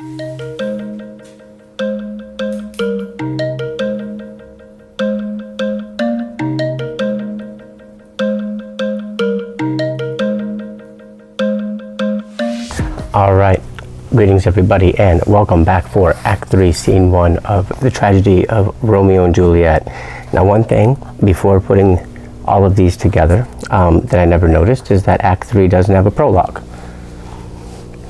All right, greetings everybody, and welcome back for Act 3, Scene 1 of the Tragedy of Romeo and Juliet. Now, one thing before putting all of these together that I never noticed is that Act 3 doesn't have a prologue.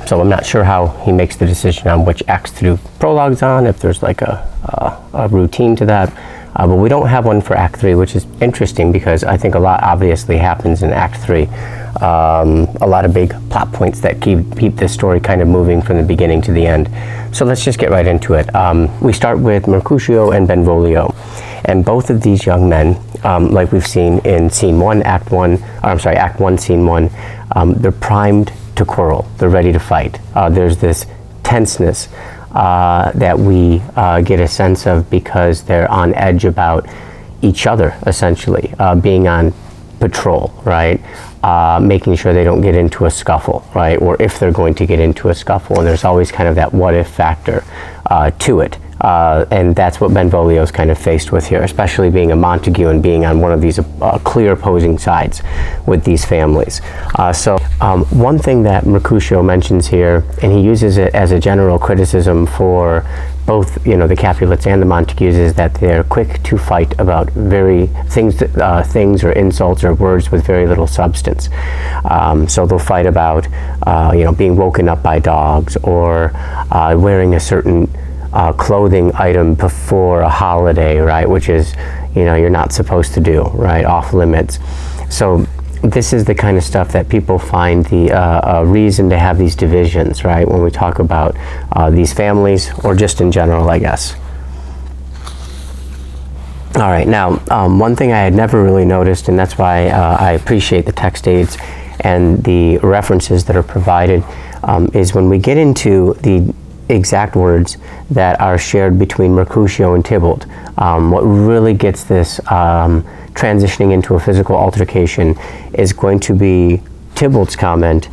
So I'm not sure how he makes the decision on which acts to do prologues on, if there's like a routine to that. But we don't have one for Act 3, which is interesting because I think a lot obviously happens in Act 3. A lot of big plot points that keep this story kind of moving from the beginning to the end. So let's just get right into it. We start with Mercutio and Benvolio. And both of these young men, like we've seen in Scene 1, Act 1, Scene 1, they're primed to quarrel. They're ready to fight. There's this tenseness that we get a sense of because they're on edge about each other, essentially, being on patrol, right? Making sure they don't get into a scuffle, right? Or if they're going to get into a scuffle, and there's always kind of that what if factor to it. And that's what Benvolio's kind of faced with here, especially being a Montague and being on one of these clear opposing sides with these families. So one thing that Mercutio mentions here, and he uses it as a general criticism for both, the Capulets and the Montagues, is that they're quick to fight about things or insults or words with very little substance. So they'll fight about, being woken up by dogs, or wearing a certain clothing item before a holiday, right? Which is, you're not supposed to do, right? Off limits. So this is the kind of stuff that people find the reason to have these divisions, right? When we talk about these families, or just in general, I guess. All right, now, one thing I had never really noticed, and that's why I appreciate the text aids and the references that are provided, is when we get into the exact words that are shared between Mercutio and Tybalt. What really gets this transitioning into a physical altercation is going to be Tybalt's comment,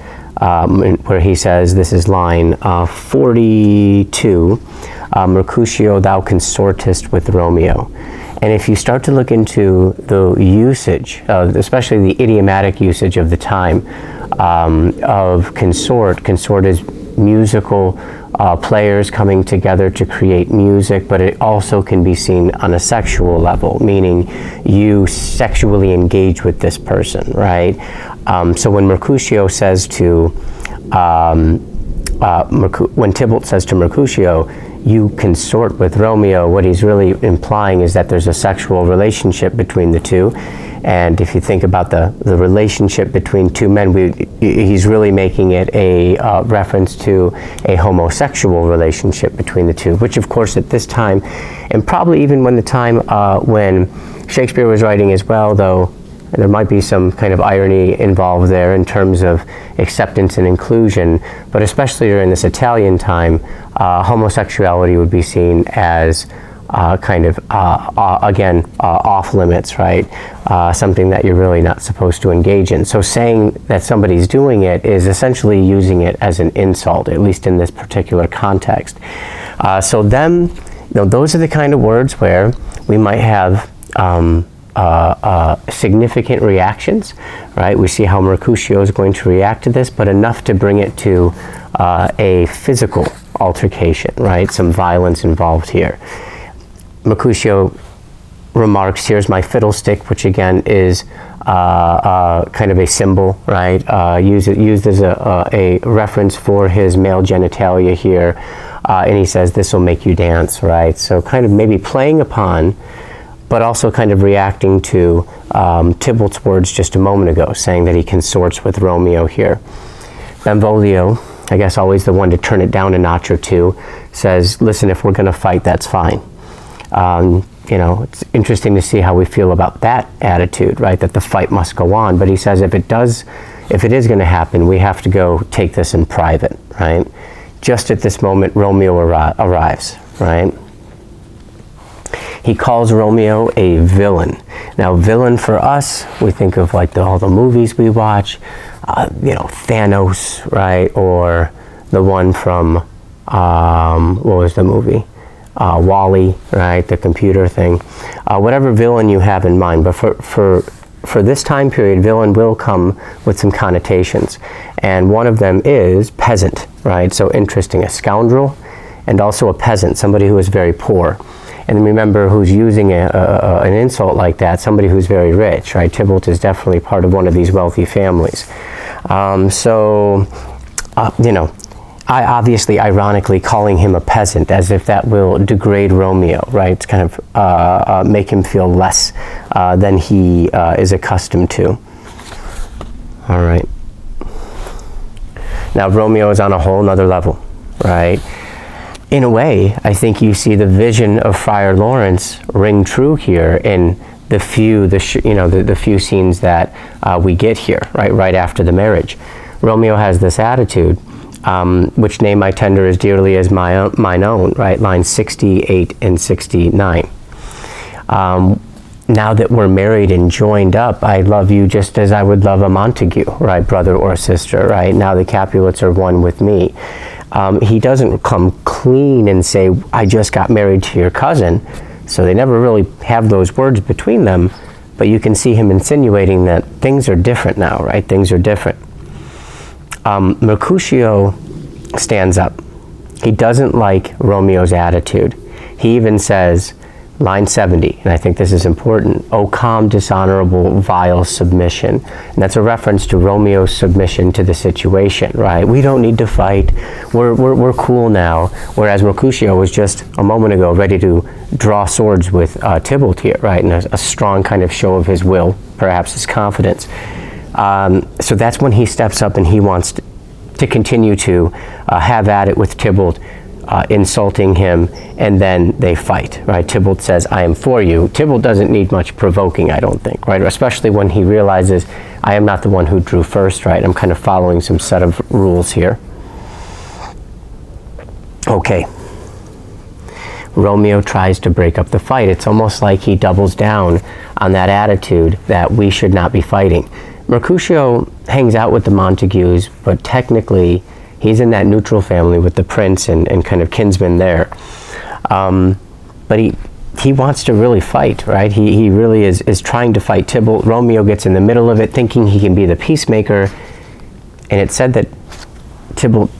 where he says, this is line 42, Mercutio, thou consortest with Romeo. And if you start to look into the usage, especially the idiomatic usage of the time, of consort is musical players coming together to create music, but it also can be seen on a sexual level, meaning you sexually engage with this person, right? So when Mercutio says to, when Tybalt says to Mercutio, you consort with Romeo, what he's really implying is that there's a sexual relationship between the two. And if you think about the relationship between two men, he's really making it a reference to a homosexual relationship between the two, which of course at this time, and probably even when the time when Shakespeare was writing as well, though there might be some kind of irony involved there in terms of acceptance and inclusion, but especially during this Italian time, homosexuality would be seen as off limits, right? Something that you're really not supposed to engage in. So saying that somebody's doing it is essentially using it as an insult, at least in this particular context. So then, those are the kind of words where we might have significant reactions, right? We see how Mercutio is going to react to this, but enough to bring it to a physical altercation, right? Some violence involved here. Mercutio remarks, here's my fiddlestick, which again is kind of a symbol, right? Used as a reference for his male genitalia here. And he says, this will make you dance, right? So kind of maybe playing upon, but also kind of reacting to Tybalt's words just a moment ago, saying that he consorts with Romeo here. Benvolio, I guess always the one to turn it down a notch or two, says, listen, if we're going to fight, that's fine. It's interesting to see how we feel about that attitude, right? That the fight must go on. But he says if it is going to happen, we have to go take this in private, right? Just at this moment, Romeo arrives, right? He calls Romeo a villain. Now, villain for us, we think of like all the movies we watch, Thanos, right? Or the one from what was the movie? Wall-E, right? The computer thing. Whatever villain you have in mind, but for this time period, villain will come with some connotations. And one of them is peasant, right? So interesting, a scoundrel and also a peasant, somebody who is very poor. And remember, who's using an insult like that? Somebody who's very rich, right? Tybalt is definitely part of one of these wealthy families. You know, I obviously, ironically, calling him a peasant as if that will degrade Romeo, right? It's kind of make him feel less than he is accustomed to. All right. Now, Romeo is on a whole nother level, right? In a way, I think you see the vision of Friar Lawrence ring true here in the few scenes that we get here, right after the marriage. Romeo has this attitude, which name I tender as dearly as mine own, right? Lines 68 and 69. Now that we're married and joined up, I love you just as I would love a Montague, right? Brother or sister, right? Now the Capulets are one with me. He doesn't come clean and say, I just got married to your cousin. So they never really have those words between them, but you can see him insinuating that things are different now, right? Things are different. Mercutio stands up. He doesn't like Romeo's attitude. He even says, line 70, and I think this is important, "O calm, dishonorable, vile submission." And that's a reference to Romeo's submission to the situation, right? We don't need to fight. We're cool now. Whereas Mercutio was just a moment ago ready to draw swords with Tybalt here, right? And a strong kind of show of his will, perhaps his confidence. So that's when he steps up and he wants to continue to have at it with Tybalt, insulting him, and then they fight, right? Tybalt says, I am for you. Tybalt doesn't need much provoking, I don't think, right? Especially when he realizes, I am not the one who drew first, right? I'm kind of following some set of rules here. Okay. Romeo tries to break up the fight. It's almost like he doubles down on that attitude that we should not be fighting. Mercutio hangs out with the Montagues, but technically he's in that neutral family with the prince and kind of kinsmen there. But he wants to really fight, right? He really is trying to fight Tybalt. Romeo gets in the middle of it, thinking he can be the peacemaker. And it said that Tybalt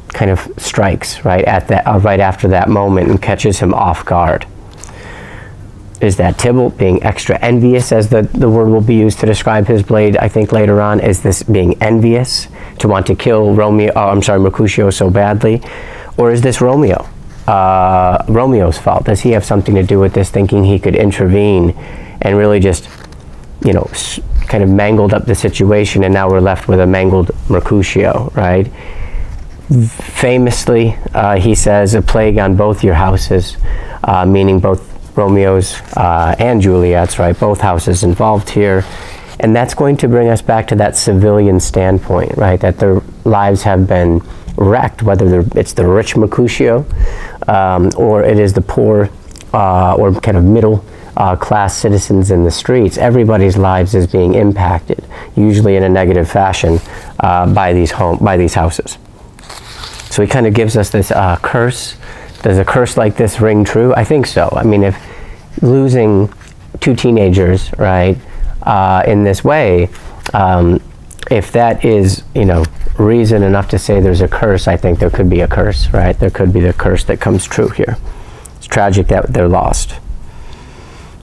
kind of strikes right after that moment and catches him off guard. Is that Tybalt being extra envious, as the word will be used to describe his blade, I think later on? Is this being envious to want to kill Mercutio so badly? Or is this Romeo's fault? Does he have something to do with this, thinking he could intervene and really just, kind of mangled up the situation, and now we're left with a mangled Mercutio, right? Famously, he says, a plague on both your houses, meaning both Romeo's and Juliet's, right? Both houses involved here. And that's going to bring us back to that civilian standpoint, right? That their lives have been wrecked, whether it's the rich Mercutio or it is the poor or kind of middle class citizens in the streets. Everybody's lives is being impacted, usually in a negative fashion, by these houses. So he kind of gives us this curse. Does a curse like this ring true? I think so. I mean, if losing two teenagers, right, in this way, if that is, reason enough to say there's a curse, I think there could be a curse, right? There could be the curse that comes true here. It's tragic that they're lost.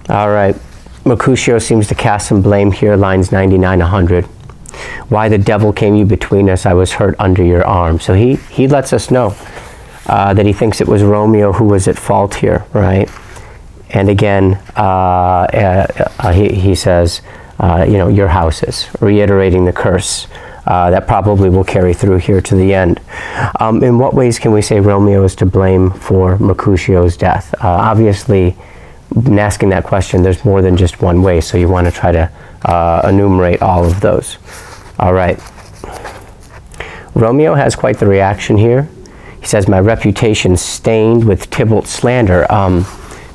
All right. Mercutio seems to cast some blame here, lines 99, 100. Why the devil came you between us? I was hurt under your arm. So he lets us know that he thinks it was Romeo who was at fault here, right? And again, he says, your houses, reiterating the curse that probably will carry through here to the end. In what ways can we say Romeo is to blame for Mercutio's death? Obviously, in asking that question, there's more than just one way, so you want to try to enumerate all of those. All right. Romeo has quite the reaction here. He says, my reputation stained with Tybalt's slander.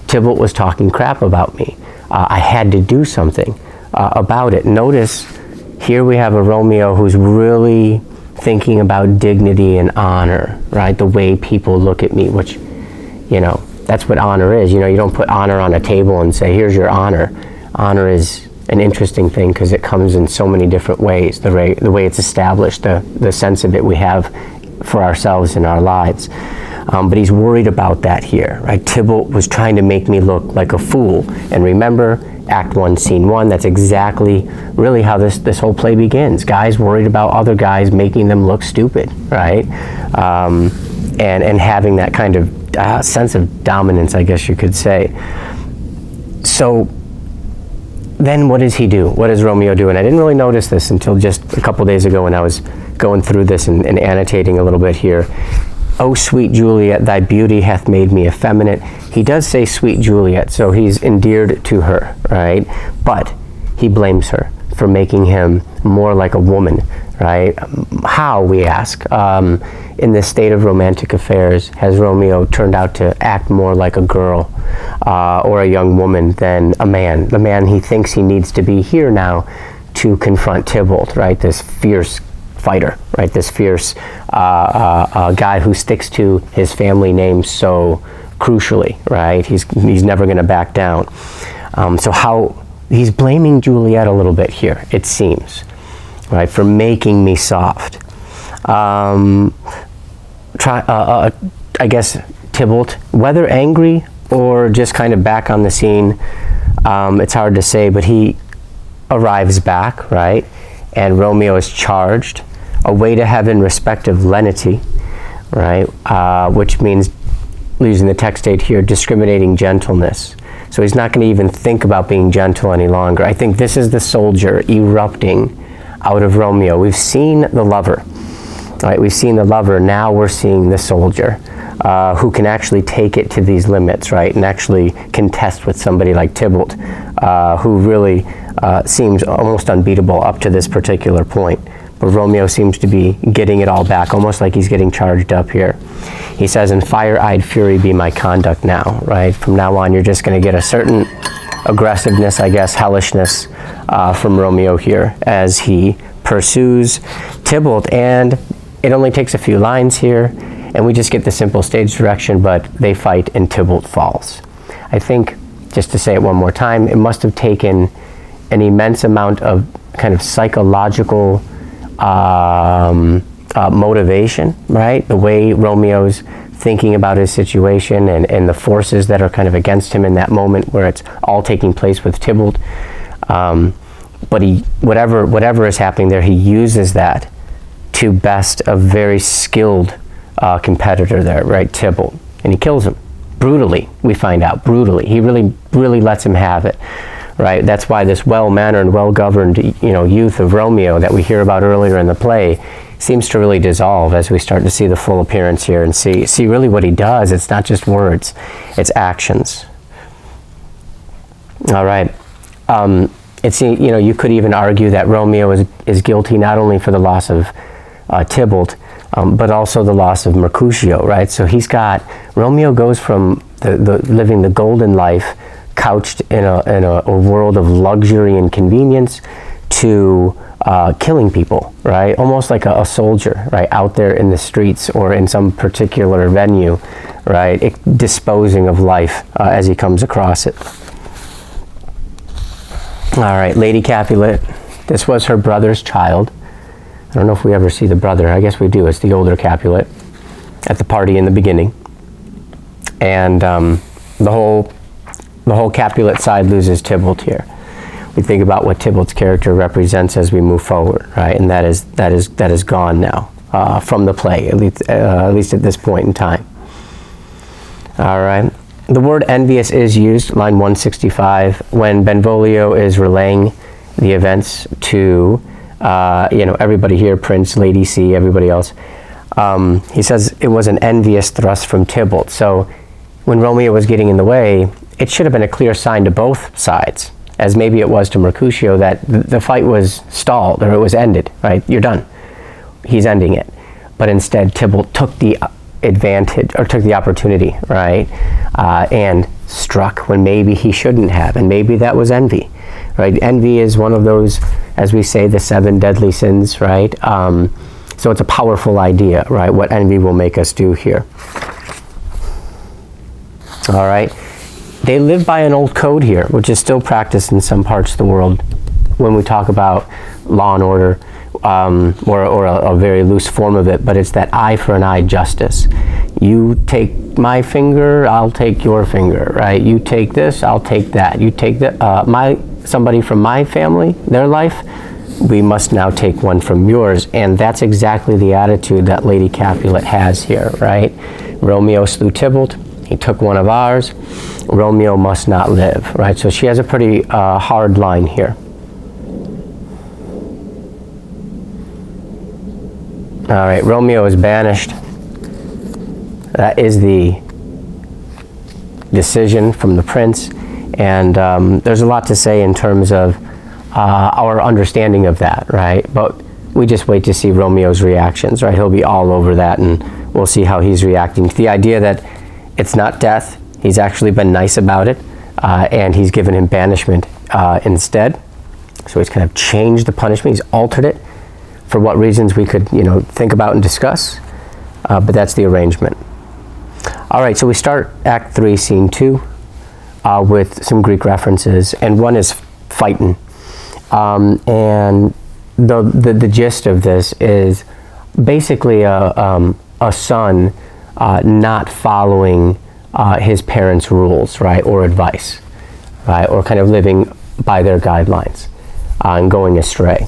Tybalt was talking crap about me. I had to do something about it. Notice here we have a Romeo who's really thinking about dignity and honor, right? The way people look at me, which, you know, that's what honor is. You know, you don't put honor on a table and say, here's your honor. Honor is an interesting thing because it comes in so many different ways. The way it's established, the sense of it we have for ourselves in our lives. But he's worried about that here, right? Tybalt was trying to make me look like a fool. And remember, Act 1, Scene 1, that's exactly really how this whole play begins. Guys worried about other guys making them look stupid, right? And having that kind of sense of dominance, I guess you could say. So then what does he do? What does Romeo do? And I didn't really notice this until just a couple days ago when I was going through this and annotating a little bit here. Oh, sweet Juliet, thy beauty hath made me effeminate. He does say sweet Juliet, so he's endeared to her, right? But he blames her for making him more like a woman, right? How, we ask? In this state of romantic affairs, has Romeo turned out to act more like a girl or a young woman than a man? The man he thinks he needs to be here now to confront Tybalt, right? This fierce fighter, right? This fierce guy who sticks to his family name so crucially, right? He's never going to back down. So how he's blaming Juliet a little bit here, it seems, right, for making me soft. I guess Tybalt, whether angry or just kind of back on the scene, it's hard to say, but he arrives back, right? And Romeo is charged. A way to heaven respective lenity, right? Which means, using the text date here, discriminating gentleness. So he's not going to even think about being gentle any longer. I think this is the soldier erupting out of Romeo. We've seen the lover, right? We've seen the lover. Now we're seeing the soldier who can actually take it to these limits, right? And actually contest with somebody like Tybalt, who really seems almost unbeatable up to this particular point. But Romeo seems to be getting it all back, almost like he's getting charged up here. He says, "In fire-eyed fury be my conduct now," right? From now on, you're just going to get a certain aggressiveness, I guess, hellishness from Romeo here as he pursues Tybalt. And it only takes a few lines here, and we just get the simple stage direction, but they fight and Tybalt falls. I think, just to say it one more time, it must have taken an immense amount of kind of psychological motivation, right? The way Romeo's thinking about his situation and the forces that are kind of against him in that moment where it's all taking place with Tybalt. But whatever is happening there, he uses that to best a very skilled competitor there, right? Tybalt. And he kills him brutally, we find out, brutally. He really lets him have it. Right, that's why this well-mannered, well-governed, youth of Romeo that we hear about earlier in the play seems to really dissolve as we start to see the full appearance here and see really what he does. It's not just words, it's actions. All right, you could even argue that Romeo is guilty not only for the loss of Tybalt, but also the loss of Mercutio. Right, so Romeo goes from living the golden life, couched in a world of luxury and convenience, to killing people, right? Almost like a soldier, right? Out there in the streets or in some particular venue, right? Disposing of life as he comes across it. All right, Lady Capulet. This was her brother's child. I don't know if we ever see the brother. I guess we do. It's the older Capulet at the party in the beginning. And the whole Capulet side loses Tybalt here. We think about what Tybalt's character represents as we move forward, right? And that is gone now from the play, at least at this point in time. All right. The word envious is used, line 165, when Benvolio is relaying the events to everybody here, Prince, Lady C, everybody else. He says it was an envious thrust from Tybalt. So when Romeo was getting in the way, it should have been a clear sign to both sides, as maybe it was to Mercutio, that the fight was stalled or it was ended, right? You're done. He's ending it. But instead, Tybalt took the advantage, or took the opportunity, right? And struck when maybe he shouldn't have, and maybe that was envy, right? Envy is one of those, as we say, the 7 deadly sins, right? So it's a powerful idea, right? What envy will make us do here. All right. They live by an old code here, which is still practiced in some parts of the world when we talk about law and order, or a very loose form of it, but it's that eye for an eye justice. You take my finger, I'll take your finger, right? You take this, I'll take that. You take somebody from my family, their life, we must now take one from yours. And that's exactly the attitude that Lady Capulet has here, right? Romeo slew Tybalt, he took one of ours, Romeo must not live, right? So she has a pretty hard line here. All right, Romeo is banished. That is the decision from the prince. And there's a lot to say in terms of our understanding of that, right? But we just wait to see Romeo's reactions, right? He'll be all over that, and we'll see how he's reacting to the idea that it's not death. He's actually been nice about it, and he's given him banishment instead. So he's kind of changed the punishment. He's altered it. For what reasons we could, think about and discuss, but that's the arrangement. All right, so we start Act 3, Scene 2, with some Greek references, and one is fightin'. And the gist of this is basically a son not following his parents' rules, right, or advice, right, or kind of living by their guidelines and going astray.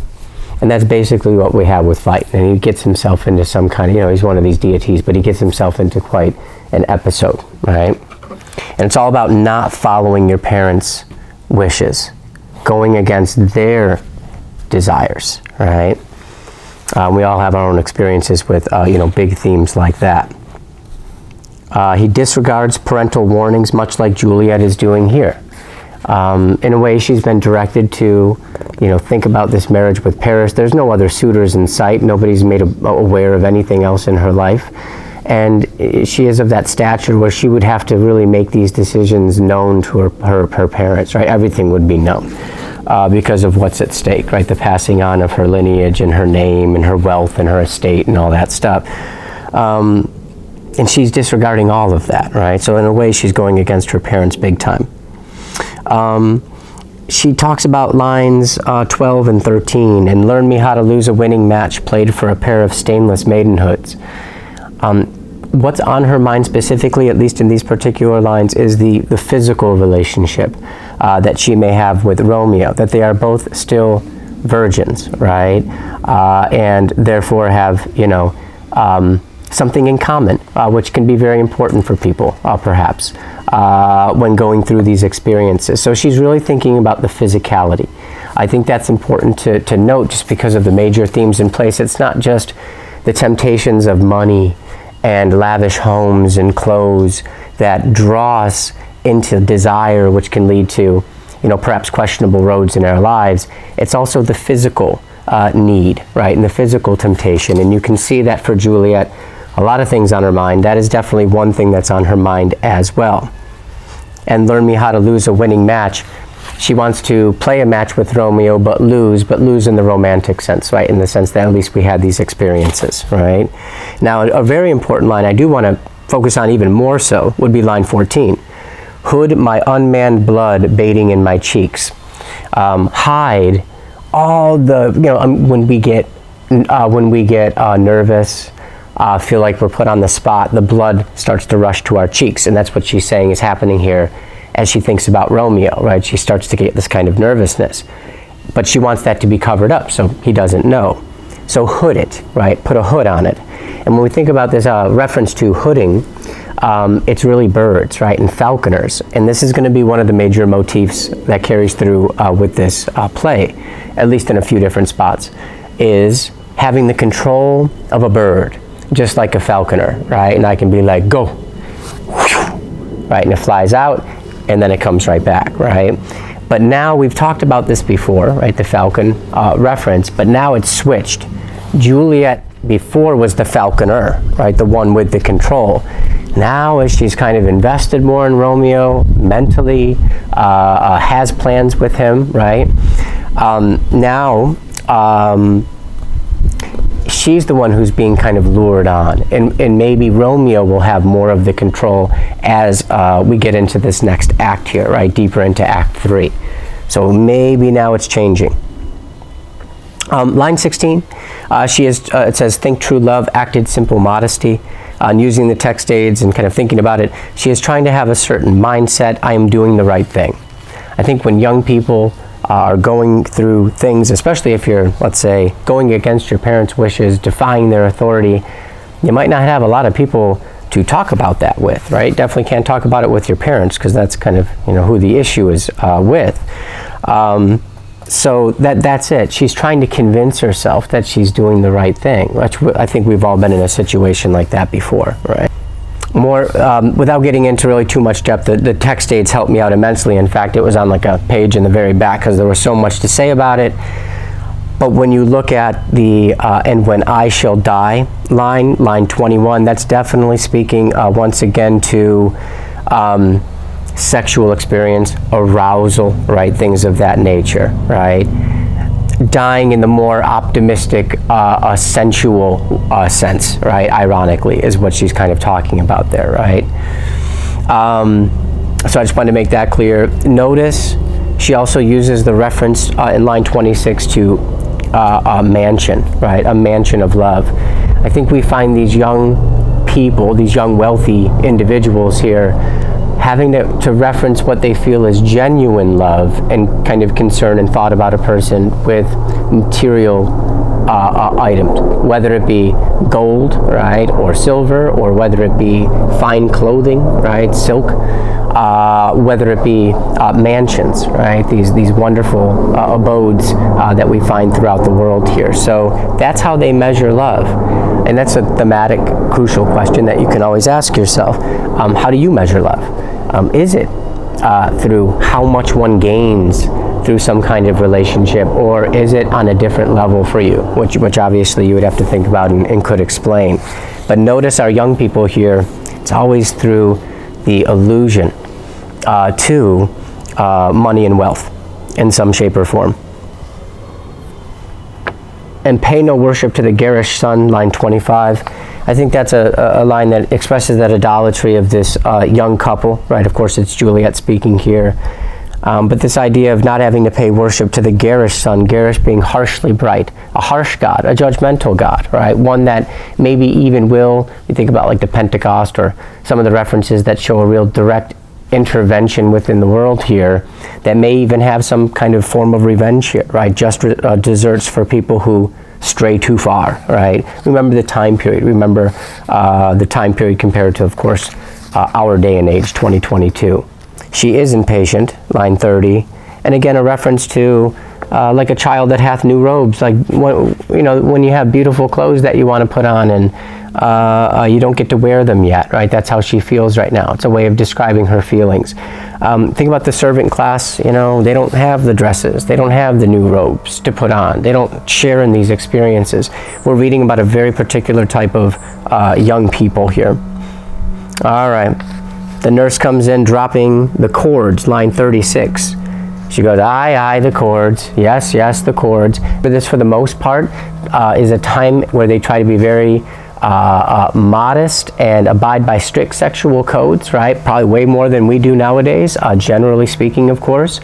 And that's basically what we have with fight. And he gets himself into some kind of, he's one of these deities, but he gets himself into quite an episode, right? And it's all about not following your parents' wishes, going against their desires, right? We all have our own experiences with, big themes like that. He disregards parental warnings, much like Juliet is doing here. In a way, she's been directed to, think about this marriage with Paris. There's no other suitors in sight. Nobody's made aware of anything else in her life. And she is of that stature where she would have to really make these decisions known to her parents, right? Everything would be known because of what's at stake, right? The passing on of her lineage and her name and her wealth and her estate and all that stuff. And she's disregarding all of that, right? So in a way, she's going against her parents big time. She talks about lines 12 and 13, and learn me how to lose a winning match played for a pair of stainless maidenhoods. What's on her mind specifically, at least in these particular lines, is the physical relationship that she may have with Romeo, that they are both still virgins, right? And therefore have, something in common, which can be very important for people, perhaps, when going through these experiences. So she's really thinking about the physicality. I think that's important to note just because of the major themes in place. It's not just the temptations of money and lavish homes and clothes that draw us into desire, which can lead to, perhaps questionable roads in our lives. It's also the physical need, right, and the physical temptation. And you can see that for Juliet, a lot of things on her mind. That is definitely one thing that's on her mind as well. And learn me how to lose a winning match. She wants to play a match with Romeo, but lose in the romantic sense, right? In the sense that at least we had these experiences, right? Now, a very important line I do want to focus on even more so would be line 14. Hood my unmanned blood bathing in my cheeks. Hide all the, when we get nervous, feel like we're put on the spot, the blood starts to rush to our cheeks. And that's what she's saying is happening here as she thinks about Romeo, right? She starts to get this kind of nervousness. But she wants that to be covered up so he doesn't know. So hood it, right? Put a hood on it. And when we think about this reference to hooding, it's really birds, right? And falconers. And this is going to be one of the major motifs that carries through with this play, at least in a few different spots, is having the control of a bird, just like a falconer, right? And I can be like, go, right? And it flies out, and then it comes right back, right? But now we've talked about this before, right? The falcon reference, but now it's switched. Juliet before was the falconer, right? The one with the control. Now, as she's kind of invested more in Romeo mentally, has plans with she's the one who's being kind of lured on, and maybe Romeo will have more of the control as we get into this next act here, right, deeper into Act 3. So maybe now it's changing. Line 16, it says, think true love, acted simple modesty. Using the text aids and kind of thinking about it, she is trying to have a certain mindset. I am doing the right thing. I think when young people are going through things, especially if you're, let's say, going against your parents' wishes, defying their authority, you might not have a lot of people to talk about that with, right? Definitely can't talk about it with your parents, because that's kind of, who the issue is with. So that's it. She's trying to convince herself that she's doing the right thing. I think we've all been in a situation like that before, right? More, without getting into really too much depth, the text aids helped me out immensely. In fact, it was on like a page in the very back because there was so much to say about it. But when you look at the and when I shall die line 21, that's definitely speaking once again to sexual experience, arousal, right? Things of that nature, right? Dying in the more optimistic, sensual sense, right? Ironically, is what she's kind of talking about there, right? So I just wanted to make that clear. Notice she also uses the reference in line 26 to a mansion, right? A mansion of love. I think we find these young people, these young wealthy individuals here, having to reference what they feel is genuine love and kind of concern and thought about a person with material items, whether it be gold, right, or silver, or whether it be fine clothing, right, silk, whether it be mansions, right, these wonderful abodes that we find throughout the world here. So that's how they measure love. And that's a thematic, crucial question that you can always ask yourself. How do you measure love? Is it through how much one gains through some kind of relationship, or is it on a different level for you, which obviously you would have to think about and could explain. But notice our young people here, it's always through the allusion to money and wealth in some shape or form. And pay no worship to the garish son, line 25. I think that's a line that expresses that idolatry of this young couple, right? Of course, it's Juliet speaking here. But this idea of not having to pay worship to the garish son, garish being harshly bright, a harsh god, a judgmental god, right? One that maybe even will, you think about like the Pentecost or some of the references that show a real direct intervention within the world here, that may even have some kind of form of revenge here, right? Just desserts for people who stray too far, right? Remember the time period. Remember the time period compared to, of course, our day and age, 2022. She is impatient, line 30. And again, a reference to like a child that hath new robes, like when you have beautiful clothes that you want to put on and you don't get to wear them yet, right? That's how she feels right now. It's a way of describing her feelings. Think about the servant class, they don't have the dresses. They don't have the new robes to put on. They don't share in these experiences. We're reading about a very particular type of young people here. All right. The nurse comes in dropping the chords, line 36. She goes, aye, the chords. Yes, the chords. But this, for the most part, is a time where they try to be very modest and abide by strict sexual codes, right? Probably way more than we do nowadays, generally speaking, of course.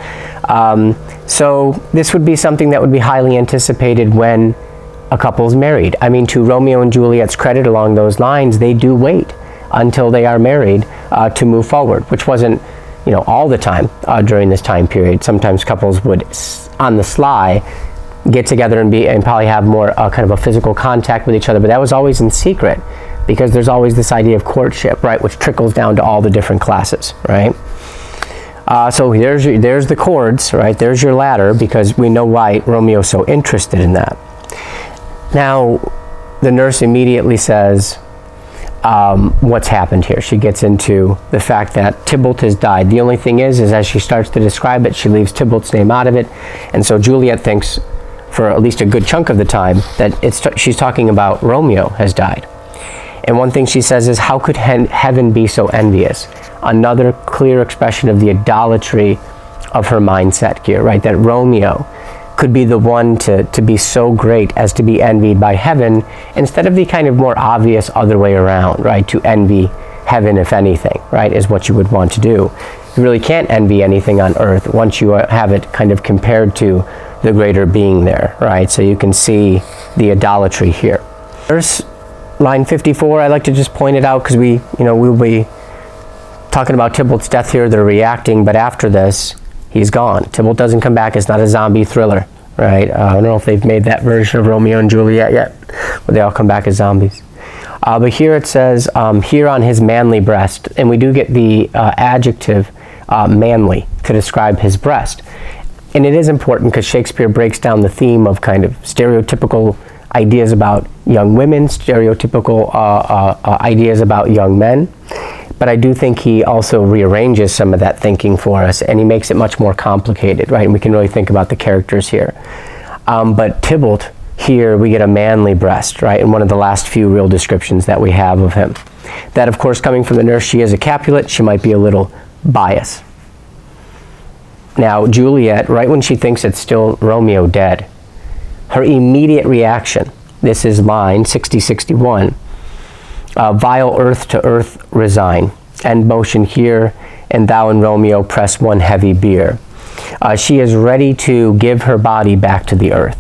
So this would be something that would be highly anticipated when a couple's married. I mean, to Romeo and Juliet's credit along those lines, they do wait until they are married to move forward, which wasn't all the time during this time period. Sometimes couples would, on the sly, get together and probably have more kind of a physical contact with each other, but that was always in secret, because there's always this idea of courtship, right, which trickles down to all the different classes, right? So there's the chords, right? There's your ladder, because we know why Romeo's so interested in that. Now, the nurse immediately says, what's happened here. She gets into the fact that Tybalt has died. The only thing is as she starts to describe it, she leaves Tybalt's name out of it, and so Juliet thinks, for at least a good chunk of the time, that she's talking about Romeo has died. And one thing she says is, how could heaven be so envious? Another clear expression of the idolatry of her mindset here, right? That Romeo could be the one to be so great as to be envied by heaven, instead of the kind of more obvious other way around, right? To envy heaven, if anything, right, is what you would want to do. You really can't envy anything on earth once you have it kind of compared to the greater being there, right? So you can see the idolatry here. Verse line 54, I like to just point it out because we'll be talking about Tybalt's death here. They're reacting, but after this, he's gone. Tybalt doesn't come back. It's not a zombie thriller, right? I don't know if they've made that version of Romeo and Juliet yet, where they all come back as zombies. But here it says, here on his manly breast, and we do get the adjective manly to describe his breast. And it is important because Shakespeare breaks down the theme of kind of stereotypical ideas about young women, stereotypical ideas about young men. But I do think he also rearranges some of that thinking for us, and he makes it much more complicated, right? And we can really think about the characters here. But Tybalt, here we get a manly breast, right? And one of the last few real descriptions that we have of him. That, of course, coming from the nurse, she is a Capulet. She might be a little biased. Now, Juliet, right when she thinks it's still Romeo dead, her immediate reaction, this is line 60-61, vile earth to earth resign, end motion here, and thou and Romeo press one heavy bier. She is ready to give her body back to the earth.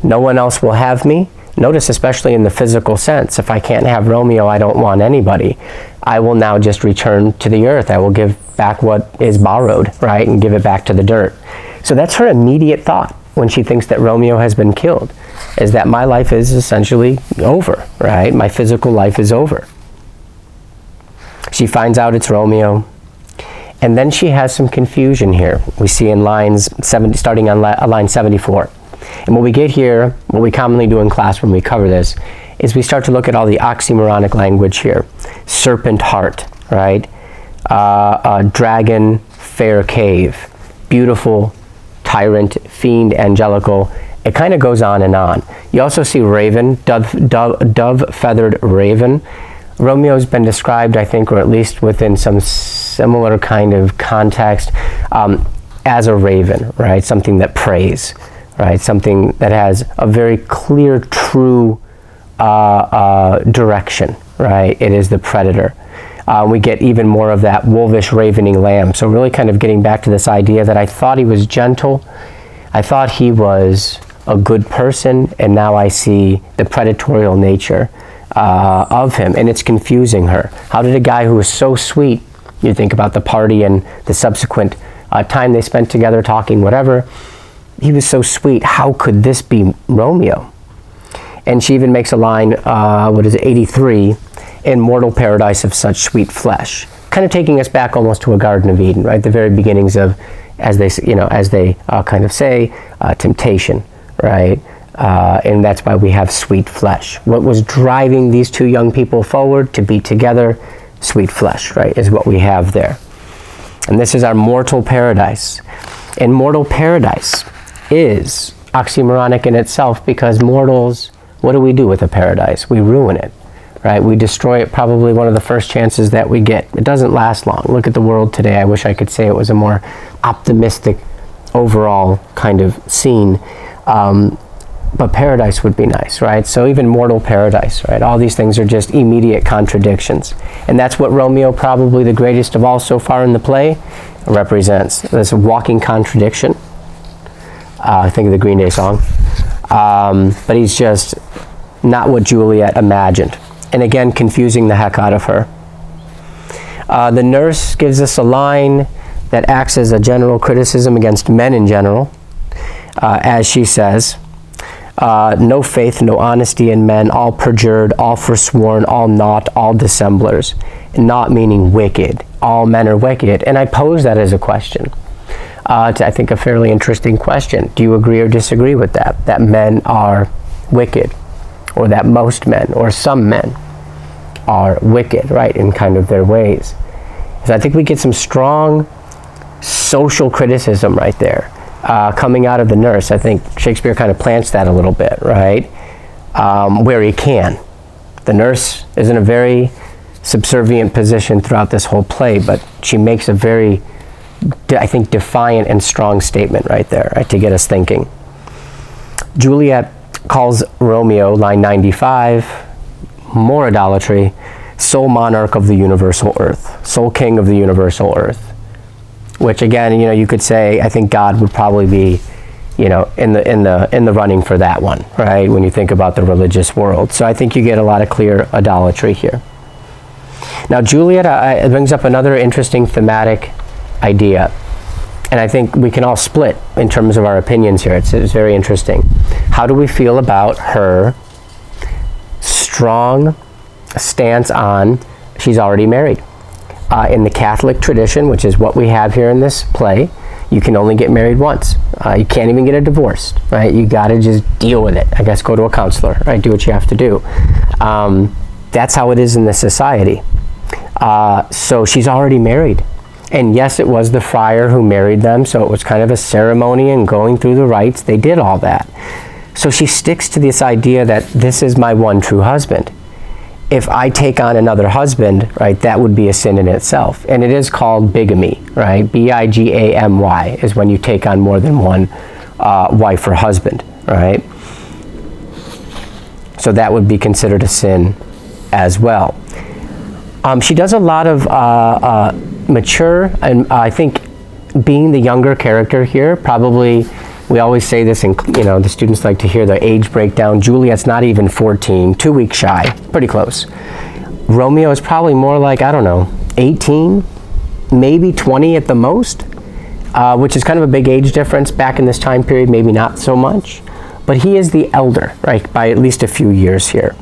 No one else will have me. Notice, especially in the physical sense, if I can't have Romeo, I don't want anybody. I will now just return to the earth. I will give back what is borrowed, right, and give it back to the dirt. So that's her immediate thought when she thinks that Romeo has been killed, is that my life is essentially over, right? My physical life is over. She finds out it's Romeo, and then she has some confusion here. We see in lines 70, starting on line 74. And what we get here, what we commonly do in class when we cover this, is we start to look at all the oxymoronic language here. Serpent heart, right? Dragon, fair cave, beautiful, tyrant, fiend, angelical. It kind of goes on and on. You also see raven, dove-feathered raven. Romeo's been described, I think, or at least within some similar kind of context, as a raven, right? Something that prays, right? Something that has a very clear, true direction, right? It is the predator. We get even more of that wolvish, ravening lamb. So really kind of getting back to this idea that I thought he was gentle. I thought he was a good person, and now I see the predatorial nature of him, and it's confusing her. How did a guy who was so sweet, you think about the party and the subsequent time they spent together talking, whatever, he was so sweet, how could this be Romeo? And she even makes a line, 83, in mortal paradise of such sweet flesh, kind of taking us back almost to a Garden of Eden, right? The very beginnings of, as they kind of say, temptation, right? And that's why we have sweet flesh. What was driving these two young people forward to be together? Sweet flesh, right, is what we have there. And this is our mortal paradise. And mortal paradise is oxymoronic in itself, because mortals, what do we do with a paradise? We ruin it, right? We destroy it probably one of the first chances that we get. It doesn't last long. Look at the world today. I wish I could say it was a more optimistic overall kind of scene. But paradise would be nice, right? So even mortal paradise, right? All these things are just immediate contradictions. And that's what Romeo, probably the greatest of all so far in the play, represents. This walking contradiction. Think of the Green Day song. But he's just not what Juliet imagined. And again, confusing the heck out of her. The nurse gives us a line that acts as a general criticism against men in general. As she says, no faith, no honesty in men, all perjured, all forsworn, all naught, all dissemblers. Not meaning wicked. All men are wicked. And I pose that as a question. I think a fairly interesting question. Do you agree or disagree with that? That men are wicked, or that most men, or some men are wicked, right, in kind of their ways. So I think we get some strong social criticism right there. Coming out of the nurse. I think Shakespeare kind of plants that a little bit, right? Where he can. The nurse is in a very subservient position throughout this whole play, but she makes a very, I think, defiant and strong statement right there, right, to get us thinking. Juliet calls Romeo, line 95, more idolatry, sole monarch of the universal earth, sole king of the universal earth. Which again, you could say, I think God would probably be, in the running for that one, right? When you think about the religious world. So I think you get a lot of clear idolatry here. Now Juliet it brings up another interesting thematic idea. And I think we can all split in terms of our opinions here. It's very interesting. How do we feel about her strong stance on she's already married? In the Catholic tradition, which is what we have here in this play, you can only get married once. You can't even get a divorce, right? You got to just deal with it. I guess go to a counselor, right? Do what you have to do. That's how it is in this society. So she's already married. And yes, it was the friar who married them, so it was kind of a ceremony and going through the rites. They did all that. So she sticks to this idea that this is my one true husband. If I take on another husband, right, that would be a sin in itself. And it is called bigamy, right? B-I-G-A-M-Y is when you take on more than one wife or husband, right? So that would be considered a sin as well. She does a lot of mature, and I think being the younger character here, probably, we always say this, and the students like to hear the age breakdown. Juliet's not even 14, 2 weeks shy, pretty close. Romeo is probably more like, 18, maybe 20 at the most, which is kind of a big age difference back in this time period, maybe not so much. But he is the elder, right, by at least a few years here.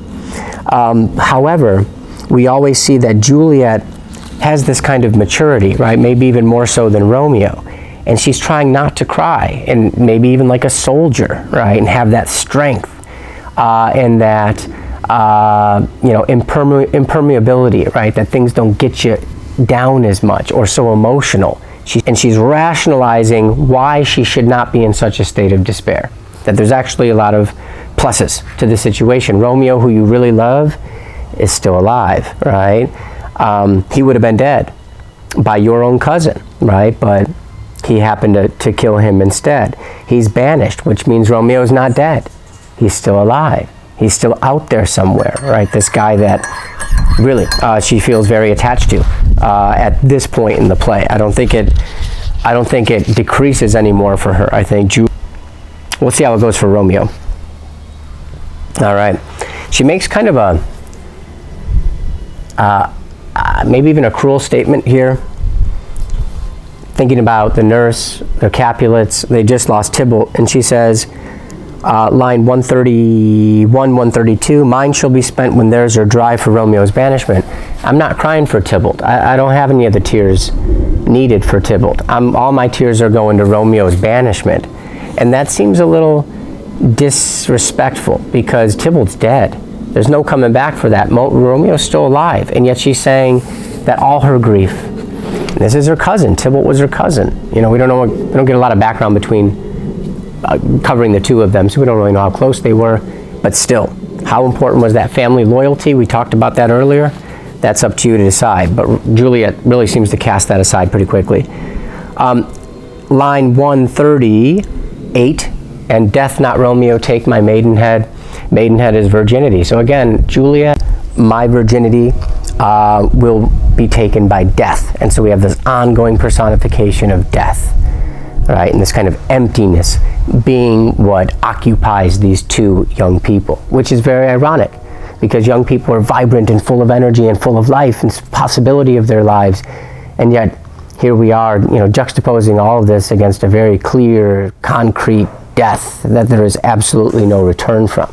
However, we always see that Juliet has this kind of maturity, right, maybe even more so than Romeo. And she's trying not to cry, and maybe even like a soldier, right, and have that strength and that, impermeability, right, that things don't get you down as much or so emotional. She's rationalizing why she should not be in such a state of despair, that there's actually a lot of pluses to the situation. Romeo, who you really love, is still alive, right? He would have been dead by your own cousin, right? But he happened to kill him instead. He's banished, which means Romeo's not dead. He's still alive. He's still out there somewhere, right? This guy that really she feels very attached to at this point in the play. I don't think it decreases anymore for her. I think we'll see how it goes for Romeo. All right. She makes kind of a maybe even a cruel statement here. Thinking about the nurse, the Capulets, they just lost Tybalt, and she says, line 131, 132, mine shall be spent when theirs are dry for Romeo's banishment. I'm not crying for Tybalt. I don't have any of the tears needed for Tybalt. All my tears are going to Romeo's banishment. And that seems a little disrespectful because Tybalt's dead. There's no coming back for that. Romeo's still alive, and yet she's saying that all her grief, this is her cousin. Tybalt was her cousin. We don't get a lot of background between covering the two of them, so we don't really know how close they were. But still, how important was that family loyalty? We talked about that earlier. That's up to you to decide. But Juliet really seems to cast that aside pretty quickly. Line 138, and death not Romeo take my maidenhead. Maidenhead is virginity. So again, Juliet, my virginity will be taken by death. And so we have this ongoing personification of death, right? And this kind of emptiness being what occupies these two young people, which is very ironic because young people are vibrant and full of energy and full of life and possibility of their lives. And yet here we are, juxtaposing all of this against a very clear, concrete death that there is absolutely no return from.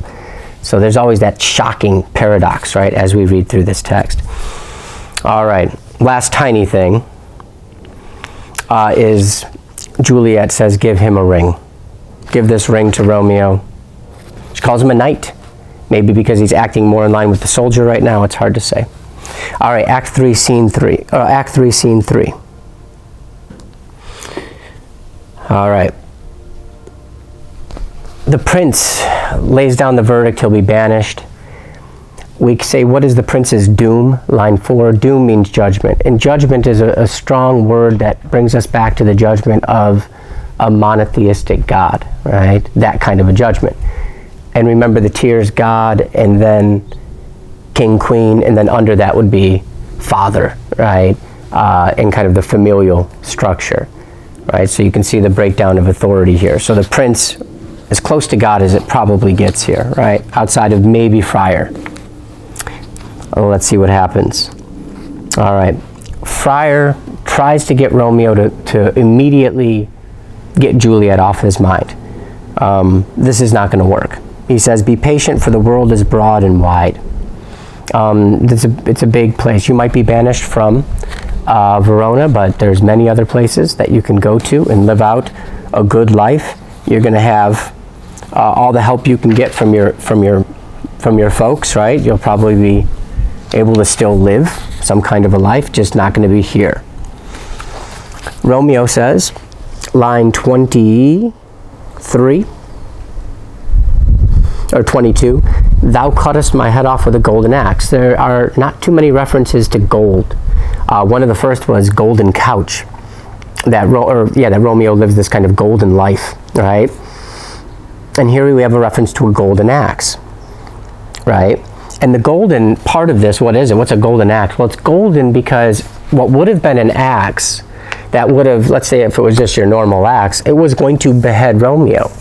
So there's always that shocking paradox, right, as we read through this text. All right, last tiny thing is Juliet says, give him a ring. Give this ring to Romeo. She calls him a knight. Maybe because he's acting more in line with the soldier right now, it's hard to say. All right, Act 3, Scene 3. Act 3, Scene 3. All right. The prince lays down the verdict, he'll be banished. We say, what is the prince's doom? Line 4, doom means judgment. And judgment is a strong word that brings us back to the judgment of a monotheistic God, right? That kind of a judgment. And remember the tiers, God, and then king, queen, and then under that would be father, right? And kind of the familial structure, right? So you can see the breakdown of authority here. So the prince, as close to God as it probably gets here, right? Outside of maybe Friar. Oh, let's see what happens. All right. Friar tries to get Romeo to immediately get Juliet off his mind. This is not going to work. He says, be patient, for the world is broad and wide. It's a big place. You might be banished from Verona, but there's many other places that you can go to and live out a good life. You're going to have all the help you can get from your folks, right? You'll probably be able to still live some kind of a life, just not going to be here. Romeo says, line 23 or 22, thou cuttest my head off with a golden axe. There are not too many references to gold. One of the first was golden couch, that Romeo lives this kind of golden life, right? And here we have a reference to a golden axe, right? And the golden part of this, what is it? What's a golden axe? Well, it's golden because what would have been an axe that would have, let's say if it was just your normal axe, it was going to behead Romeo,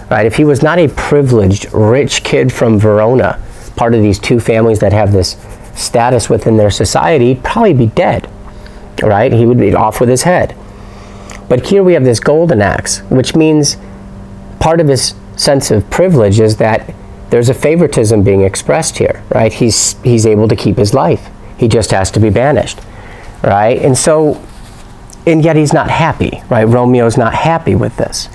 right? If he was not a privileged, rich kid from Verona, part of these two families that have this status within their society, he'd probably be dead, right? He would be off with his head. But here we have this golden axe, which means part of his sense of privilege is that there's a favoritism being expressed here, right? He's able to keep his life. He just has to be banished, right? And yet he's not happy, right? Romeo's not happy with this.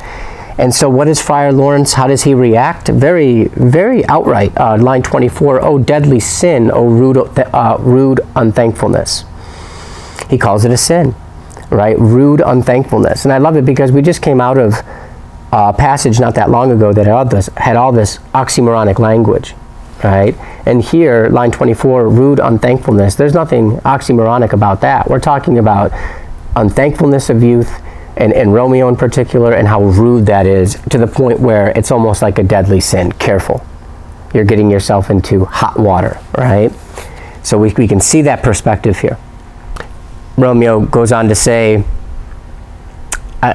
And so what is Friar Lawrence? How does he react? Very, very outright. Line 24, oh deadly sin, oh rude unthankfulness. He calls it a sin, right? Rude unthankfulness. And I love it because we just came out of a passage not that long ago that had all this oxymoronic language, right? And here, line 24, rude unthankfulness. There's nothing oxymoronic about that. We're talking about unthankfulness of youth, and Romeo in particular, and how rude that is, to the point where it's almost like a deadly sin. Careful. You're getting yourself into hot water, right? So we can see that perspective here. Romeo goes on to say,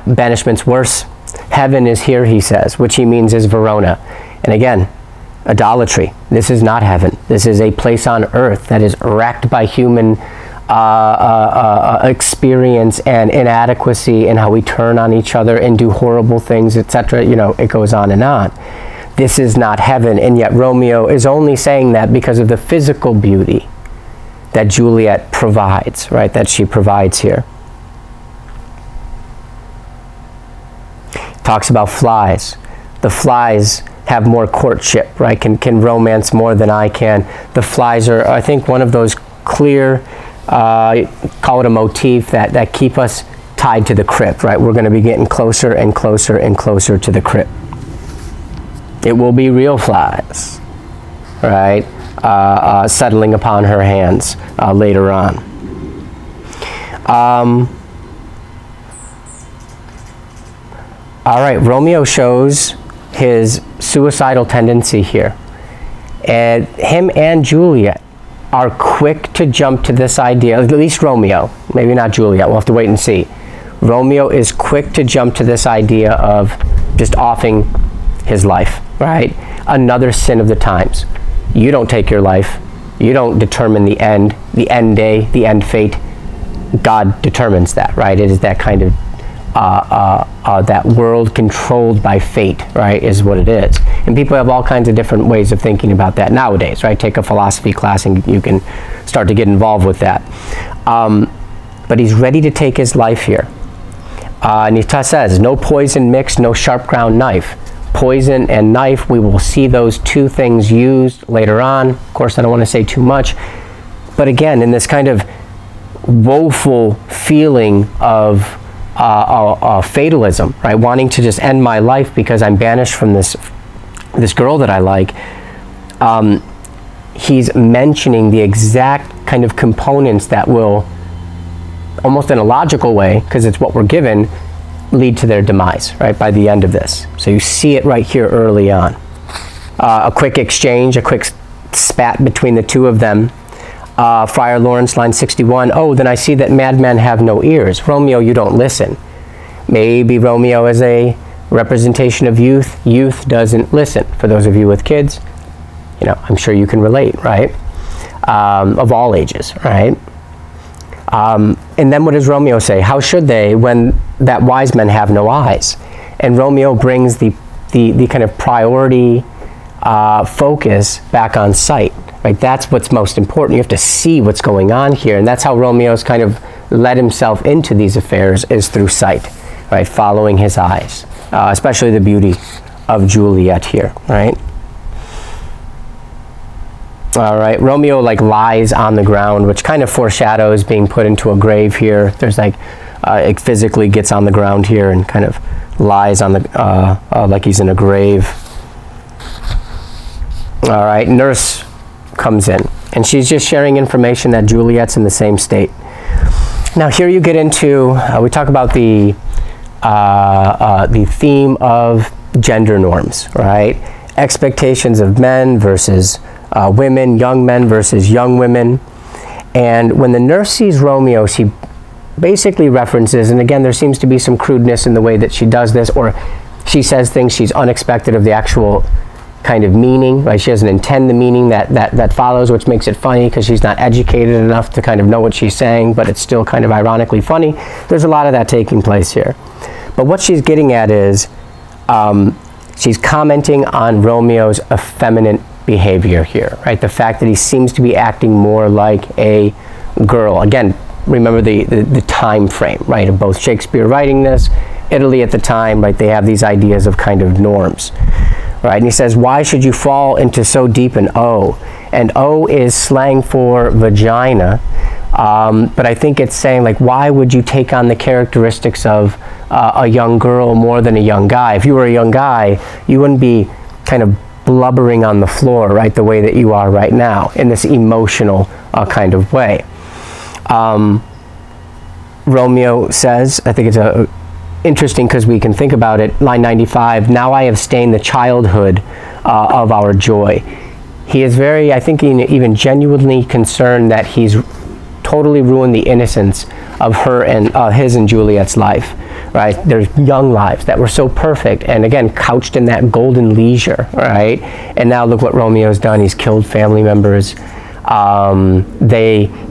banishment's worse. Heaven is here, he says, which he means is Verona. And again, idolatry. This is not heaven. This is a place on earth that is racked by human experience and inadequacy, and how we turn on each other and do horrible things, etc. You know, it goes on and on. This is not heaven, and yet Romeo is only saying that because of the physical beauty that Juliet provides, right? That she provides here. Talks about flies. The flies have more courtship, right? Can romance more than I can. The flies are, I think, one of those clear, call it a motif, that keep us tied to the crypt, right? We're going to be getting closer and closer and closer to the crypt. It will be real flies, right? Settling upon her hands later on. All right, Romeo shows his suicidal tendency here. And him and Juliet are quick to jump to this idea, at least Romeo, maybe not Juliet, we'll have to wait and see. Romeo is quick to jump to this idea of just offing his life, right? Another sin of the times. You don't take your life. You don't determine the end day, the end fate. God determines that, right? It is that kind of that world controlled by fate, right, is what it is. And people have all kinds of different ways of thinking about that nowadays, right? Take a philosophy class and you can start to get involved with that. But he's ready to take his life here. And he says, no poison mixed, no sharp ground knife. Poison and knife, we will see those two things used later on. Of course, I don't want to say too much. But again, in this kind of woeful feeling of fatalism, right? Wanting to just end my life because I'm banished from this girl that I like. He's mentioning the exact kind of components that will, almost in a logical way, because it's what we're given, lead to their demise, right, by the end of this. So you see it right here early on. a quick exchange, a quick spat between the two of them. Friar Lawrence, line 61, "Oh, then I see that madmen have no ears. Romeo, you don't listen." Maybe Romeo is a representation of youth. Youth doesn't listen. For those of you with kids, I'm sure you can relate, right? Of all ages, right? And then what does Romeo say? How should they when that wise men have no eyes? And Romeo brings the kind of priority focus back on sight, right? That's what's most important. You have to see what's going on here, and that's how Romeo's kind of led himself into these affairs, is through sight, right? Following his eyes, especially the beauty of Juliet here, right? All right, Romeo lies on the ground, which kind of foreshadows being put into a grave here. There's it physically gets on the ground here and kind of lies on the like he's in a grave. All right, nurse comes in, and she's just sharing information that Juliet's in the same state. Now here you get into, we talk about the theme of gender norms, right? Expectations of men versus women, young men versus young women. And when the nurse sees Romeo, she basically references, and again, there seems to be some crudeness in the way that she does this, or she says things she's unexpected of the actual kind of meaning, right? She doesn't intend the meaning that follows, which makes it funny because she's not educated enough to kind of know what she's saying, but it's still kind of ironically funny. There's a lot of that taking place here. But what she's getting at is she's commenting on Romeo's effeminate behavior here, right? The fact that he seems to be acting more like a girl. Again, remember the time frame, right, of both Shakespeare writing this, Italy at the time, right? They have these ideas of kind of norms, right? And he says, "Why should you fall into so deep an O?" And O is slang for vagina, but I think it's saying why would you take on the characteristics of a young girl more than a young guy? If you were a young guy, you wouldn't be kind of blubbering on the floor, right, the way that you are right now, in this emotional kind of way. Romeo says, I think it's interesting because we can think about it, line 95, "Now I have stained the childhood of our joy." He is very, I think, even genuinely concerned that he's totally ruined the innocence of her and his and Juliet's life, right? Their young lives that were so perfect, and again, couched in that golden leisure, right? And now look what Romeo's done. He's killed family members.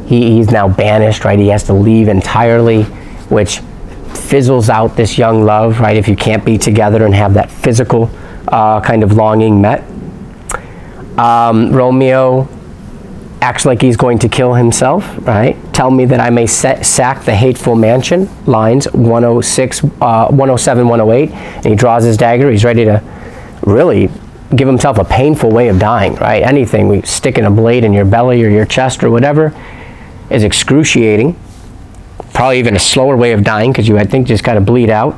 He's now banished, right? He has to leave entirely, which fizzles out this young love, right? If you can't be together and have that physical kind of longing met. Romeo acts like he's going to kill himself, right? "Tell me that I may sack the hateful mansion," lines 106, 107, 108. And he draws his dagger. He's ready to really give himself a painful way of dying, right? Anything, we stick in a blade in your belly or your chest or whatever, is excruciating. Probably even a slower way of dying because you, I think, just kind of bleed out.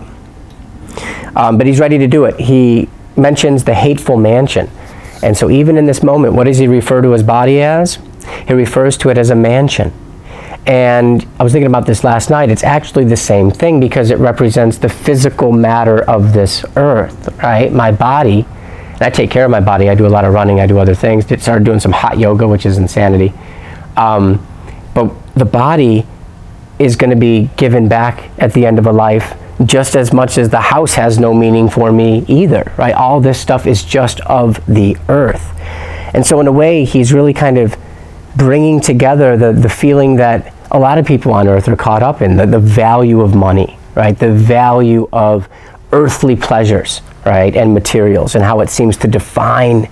But he's ready to do it. He mentions the hateful mansion. And so even in this moment, what does he refer to his body as? He refers to it as a mansion. And I was thinking about this last night. It's actually the same thing because it represents the physical matter of this earth, right? My body, and I take care of my body. I do a lot of running. I do other things. Started doing some hot yoga, which is insanity. But the body is going to be given back at the end of a life just as much as the house has no meaning for me either, right? All this stuff is just of the earth. And so in a way, he's really kind of bringing together the feeling that a lot of people on earth are caught up in, the value of money, right? The value of earthly pleasures, right? And materials, and how it seems to define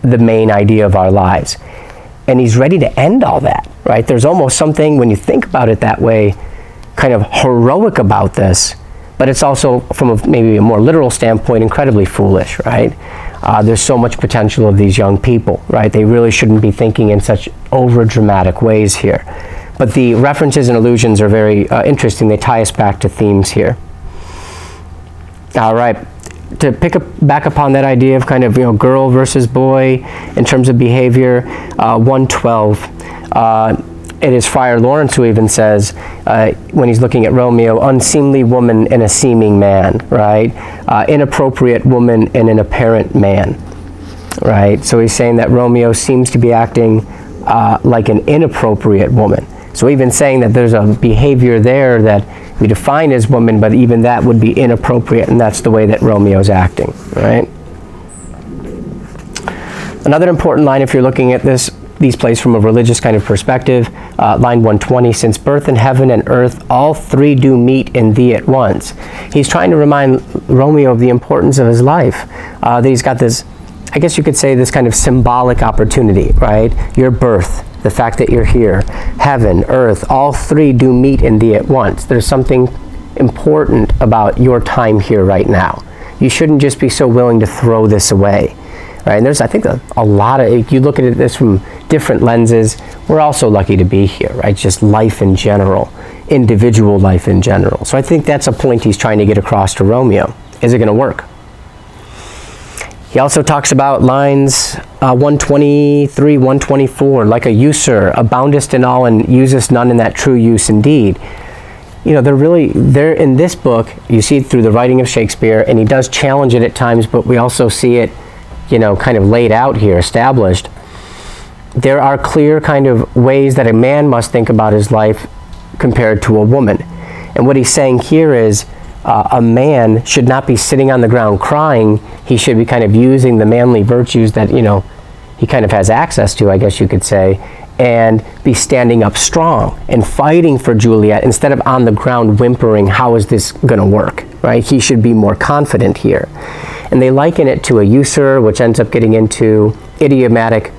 the main idea of our lives. And he's ready to end all that, right? There's almost something, when you think about it that way, kind of heroic about this, but it's also, from maybe a more literal standpoint, incredibly foolish, right? There's so much potential of these young people, right? They really shouldn't be thinking in such over-dramatic ways here. But the references and allusions are very interesting. They tie us back to themes here. All right. To pick back upon that idea of kind of, girl versus boy in terms of behavior, 112. It is Friar Lawrence who even says, when he's looking at Romeo, unseemly woman in a seeming man, right? Inappropriate woman in an apparent man. right? So he's saying that Romeo seems to be acting like an inappropriate woman. So even saying that there's a behavior there that we define as woman, but even that would be inappropriate, and that's the way that Romeo's acting, right? Another important line, if you're looking at these plays from a religious kind of perspective, line 120, since birth in heaven and earth, all three do meet in thee at once. He's trying to remind Romeo of the importance of his life, that he's got this, I guess you could say, this kind of symbolic opportunity, right? Your birth, the fact that you're here, heaven, earth, all three do meet in thee at once. There's something important about your time here right now. You shouldn't just be so willing to throw this away, right? And there's, I think, a lot of, if you look at this from different lenses, we're also lucky to be here, right? Just life in general, individual life in general. So I think that's a point he's trying to get across to Romeo. Is it going to work? He also talks about lines 123, 124, like a usurer, aboundest in all and usest none in that true use indeed. You know, they're in this book, you see it through the writing of Shakespeare, and he does challenge it at times, but we also see it, you know, kind of laid out here, established. There are clear kind of ways that a man must think about his life compared to a woman. And what he's saying here is, a man should not be sitting on the ground crying. He should be kind of using the manly virtues that, you know, he kind of has access to, I guess you could say, and be standing up strong and fighting for Juliet instead of on the ground whimpering, how is this going to work, right? He should be more confident here. And they liken it to a usurer, which ends up getting into idiomatic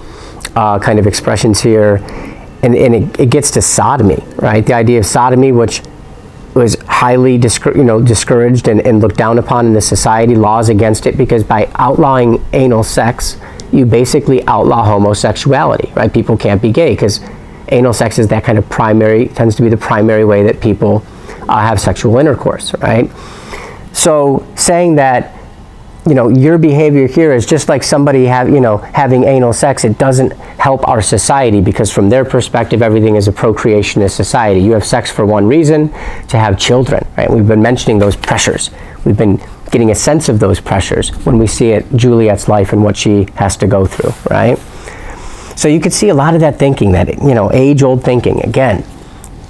kind of expressions here. And it gets to sodomy, right? The idea of sodomy, which was highly discouraged and looked down upon in the society, laws against it, because by outlawing anal sex, you basically outlaw homosexuality, right? People can't be gay because anal sex is that kind of tends to be the primary way that people have sexual intercourse, right? So saying that, you know, your behavior here is just like somebody having anal sex, it doesn't help our society, because from their perspective, everything is a procreationist society. You have sex for one reason, to have children, right? We've been mentioning those pressures. We've been getting a sense of those pressures when we see it, Juliet's life and what she has to go through, right? So you could see a lot of that thinking, that, you know, age-old thinking. Again,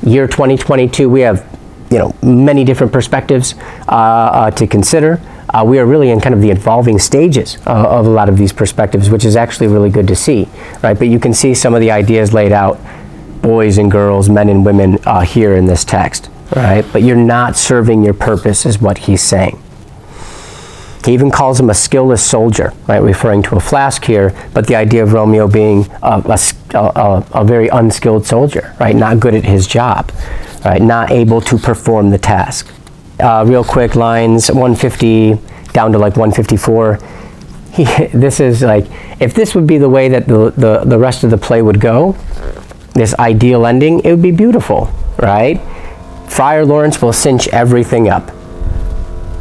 year 2022, we have, you know, many different perspectives to consider. We are really in kind of the evolving stages of a lot of these perspectives, which is actually really good to see, right? But you can see some of the ideas laid out, boys and girls, men and women, here in this text, right? But you're not serving your purpose, is what he's saying. He even calls him a skillless soldier, right? Referring to a flask here, but the idea of Romeo being a very unskilled soldier, right? Not good at his job, right? Not able to perform the task. Real quick, lines 150 down to like 154. This is like, if this would be the way that the rest of the play would go, this ideal ending, it would be beautiful, right? Friar Lawrence will cinch everything up.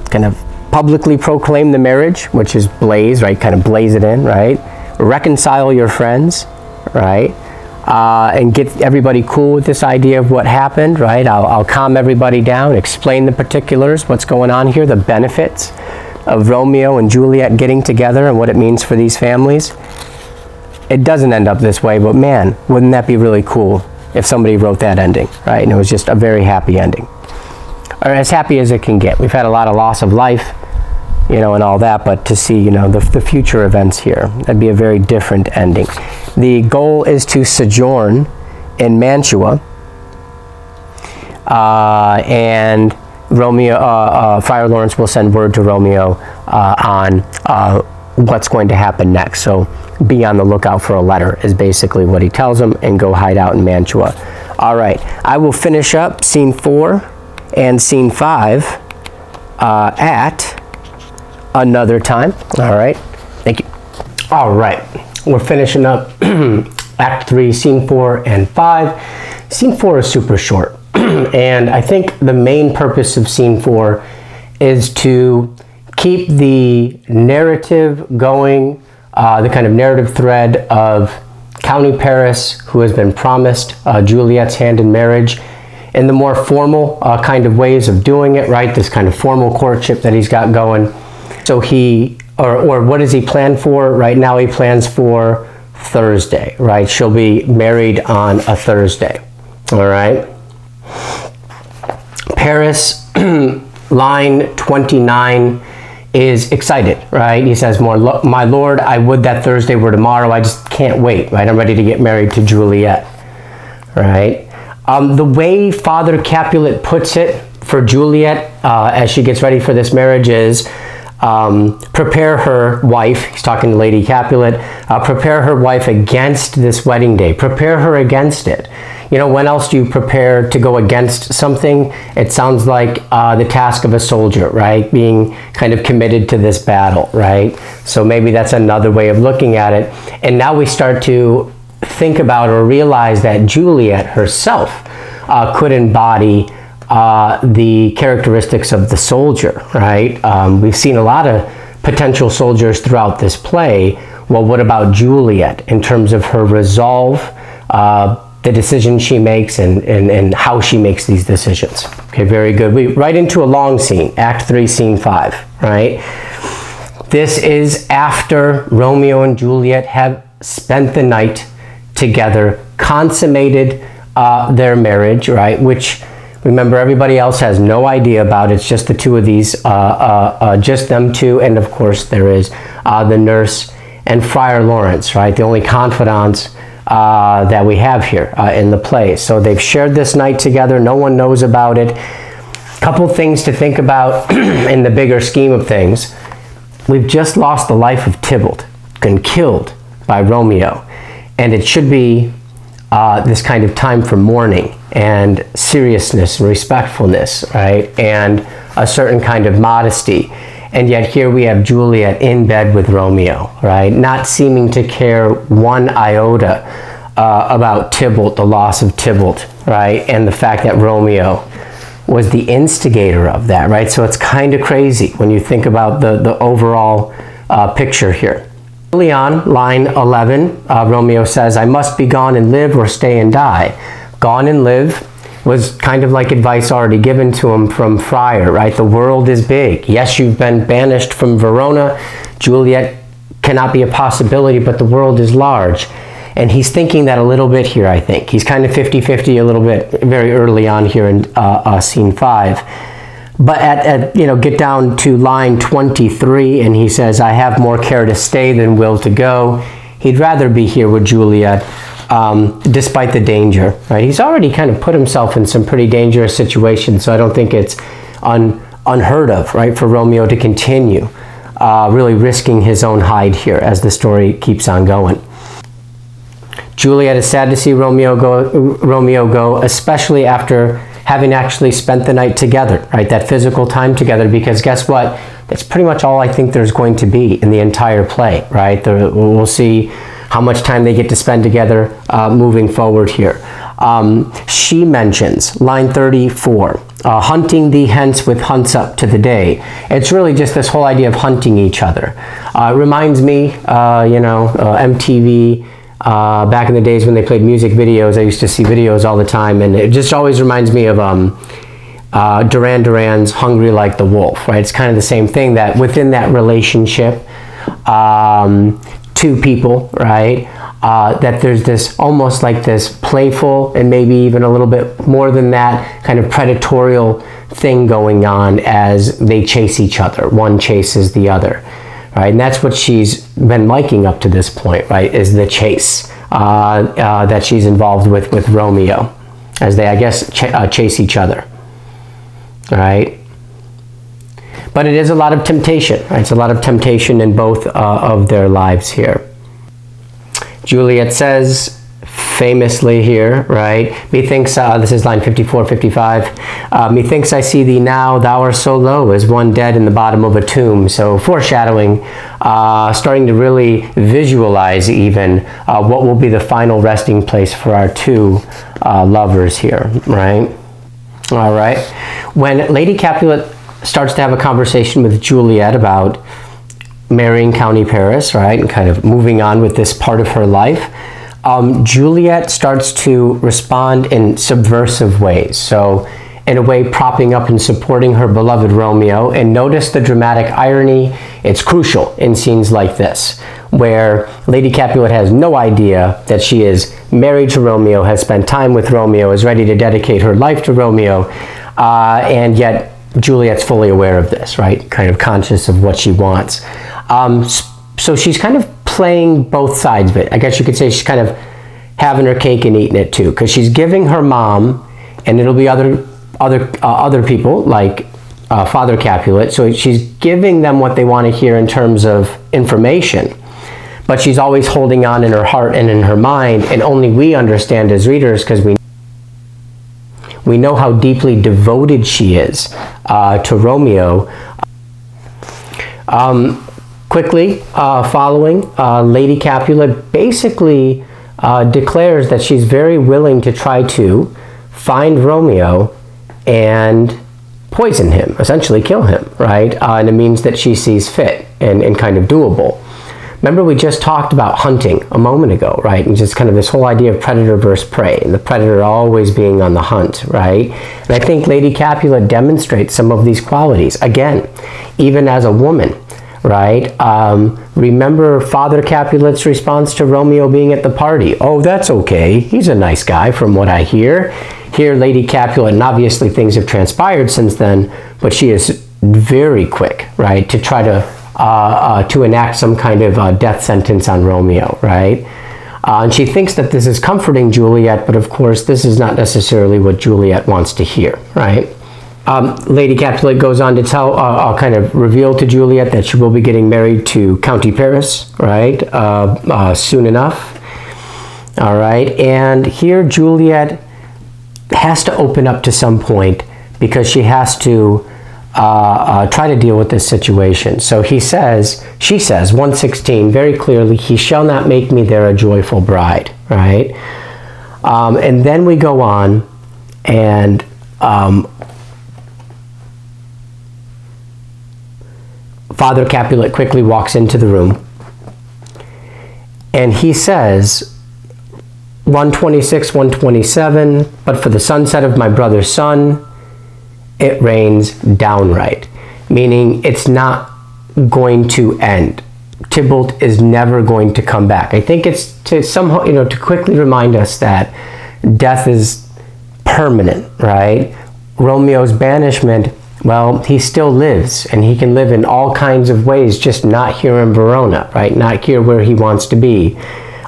Kind of publicly proclaim the marriage, which is blaze, right? Kind of blaze it in, right? Reconcile your friends, right? And get everybody cool with this idea of what happened, right? I'll calm everybody down, explain the particulars, what's going on here, the benefits of Romeo and Juliet getting together and what it means for these families. It doesn't end up this way, but man, wouldn't that be really cool if somebody wrote that ending, right? And it was just a very happy ending. Or as happy as it can get. We've had a lot of loss of life, you know, and all that, but to see, you know, the future events here, that'd be a very different ending. The goal is to sojourn in Mantua, and Romeo, Friar Lawrence will send word to Romeo on what's going to happen next. So be on the lookout for a letter, is basically what he tells him, and go hide out in Mantua. All right, I will finish up scene 4 and scene 5 at another time. All right, thank you. All right, we're finishing up Act 3, Scene 4 and 5. Scene 4 is super short, and I think the main purpose of Scene 4 is to keep the narrative going, the kind of narrative thread of County Paris, who has been promised Juliet's hand in marriage, in the more formal kind of ways of doing it, right? This kind of formal courtship that he's got going. So he or what does he plan for? Right now he plans for Thursday, right? She'll be married on a Thursday, all right? Paris, line 29, is excited, right? He says, my lord, I would that Thursday were tomorrow. I just can't wait, right? I'm ready to get married to Juliet, right? The way Father Capulet puts it for Juliet as she gets ready for this marriage is, prepare her wife, he's talking to Lady Capulet, prepare her wife against this wedding day. Prepare her against it. You know, when else do you prepare to go against something? It sounds like the task of a soldier, right? Being kind of committed to this battle, right? So maybe that's another way of looking at it. And now we start to think about or realize that Juliet herself could embody the characteristics of the soldier, right? We've seen a lot of potential soldiers throughout this play. Well, what about Juliet in terms of her resolve, the decisions she makes, and how she makes these decisions? Okay, very good. We right into a long scene, Act 3, Scene 5, right? This is after Romeo and Juliet have spent the night together, consummated their marriage, right? Which, remember, everybody else has no idea about. It's just the two of these, just them two, and of course there is the nurse and Friar Lawrence, right? The only confidants that we have here in the play. So they've shared this night together. No one knows about it. Couple things to think about in the bigger scheme of things. We've just lost the life of Tybalt, been killed by Romeo, and it should be this kind of time for mourning and seriousness and respectfulness, right? And a certain kind of modesty. And yet here we have Juliet in bed with Romeo, right? Not seeming to care one iota about Tybalt, the loss of Tybalt, right? And the fact that Romeo was the instigator of that, right? So it's kind of crazy when you think about the overall picture here. Early on, line 11, Romeo says, I must be gone and live or stay and die. Gone and live was kind of like advice already given to him from Friar, right? The world is big. Yes, you've been banished from Verona. Juliet cannot be a possibility, but the world is large. And he's thinking that a little bit here, I think. He's kind of 50-50 a little bit very early on here in Scene 5. But get down to line 23, and he says, I have more care to stay than will to go. He'd rather be here with Juliet, despite the danger, right? He's already kind of put himself in some pretty dangerous situations, so I don't think it's unheard of, right, for Romeo to continue really risking his own hide here as the story keeps on going. Juliet is sad to see Romeo go, especially after having actually spent the night together, right? That physical time together, because guess what? That's pretty much all I think there's going to be in the entire play, right? We'll see how much time they get to spend together moving forward here. She mentions, line 34, hunting thee hence with hunts up to the day. It's really just this whole idea of hunting each other. It reminds me, MTV, back in the days when they played music videos. I used to see videos all the time, and it just always reminds me of Duran Duran's Hungry Like the Wolf, right? It's kind of the same thing, that within that relationship, two people, right, that there's this almost like this playful and maybe even a little bit more than that kind of predatorial thing going on as they chase each other. One chases the other. Right, and that's what she's been liking up to this point, right, is the chase that she's involved with Romeo, as they, I guess, chase each other, right? But it is a lot of temptation, right? It's a lot of temptation in both of their lives here. Juliet says, famously here, right, methinks, this is line 54, 55, methinks I see thee now, thou art so low as one dead in the bottom of a tomb. So foreshadowing, starting to really visualize even what will be the final resting place for our two lovers here, right? All right. When Lady Capulet starts to have a conversation with Juliet about marrying County Paris, right, and kind of moving on with this part of her life, Juliet starts to respond in subversive ways. So in a way, propping up and supporting her beloved Romeo. And notice the dramatic irony It's crucial in scenes like this, where Lady Capulet has no idea that she is married to Romeo, has spent time with Romeo, is ready to dedicate her life to Romeo, and yet Juliet's fully aware of this, right? Kind of conscious of what she wants. So she's kind of playing both sides of it. I guess you could say she's kind of having her cake and eating it too, because she's giving her mom, and it'll be other people like Father Capulet, so she's giving them what they want to hear in terms of information, but she's always holding on in her heart and in her mind, and only we understand as readers because we know how deeply devoted she is to Romeo. Quickly following, Lady Capulet basically declares that she's very willing to try to find Romeo and poison him, essentially kill him, right? And it means that she sees fit and kind of doable. Remember, we just talked about hunting a moment ago, right? And just kind of this whole idea of predator versus prey, and the predator always being on the hunt, right? And I think Lady Capulet demonstrates some of these qualities. Again, even as a woman, right? Remember Father Capulet's response to Romeo being at the party. Oh, that's okay. He's a nice guy from what I hear. Here, Lady Capulet, and obviously things have transpired since then, but she is very quick, right, to try to enact some kind of death sentence on Romeo, right? And she thinks that this is comforting Juliet, but of course this is not necessarily what Juliet wants to hear, right? Lady Capulet goes on to tell, kind of reveal to Juliet that she will be getting married to County Paris, right, soon enough. All right, and here Juliet has to open up to some point because she has to try to deal with this situation. So she says, 116, very clearly, he shall not make me there a joyful bride, right? And then we go on and Father Capulet quickly walks into the room and he says, 126, 127, but for the sunset of my brother's son, it rains downright, meaning it's not going to end. Tybalt is never going to come back. I think it's to somehow, to quickly remind us that death is permanent, right? Romeo's banishment, well, he still lives, and he can live in all kinds of ways, just not here in Verona, right? Not here where he wants to be,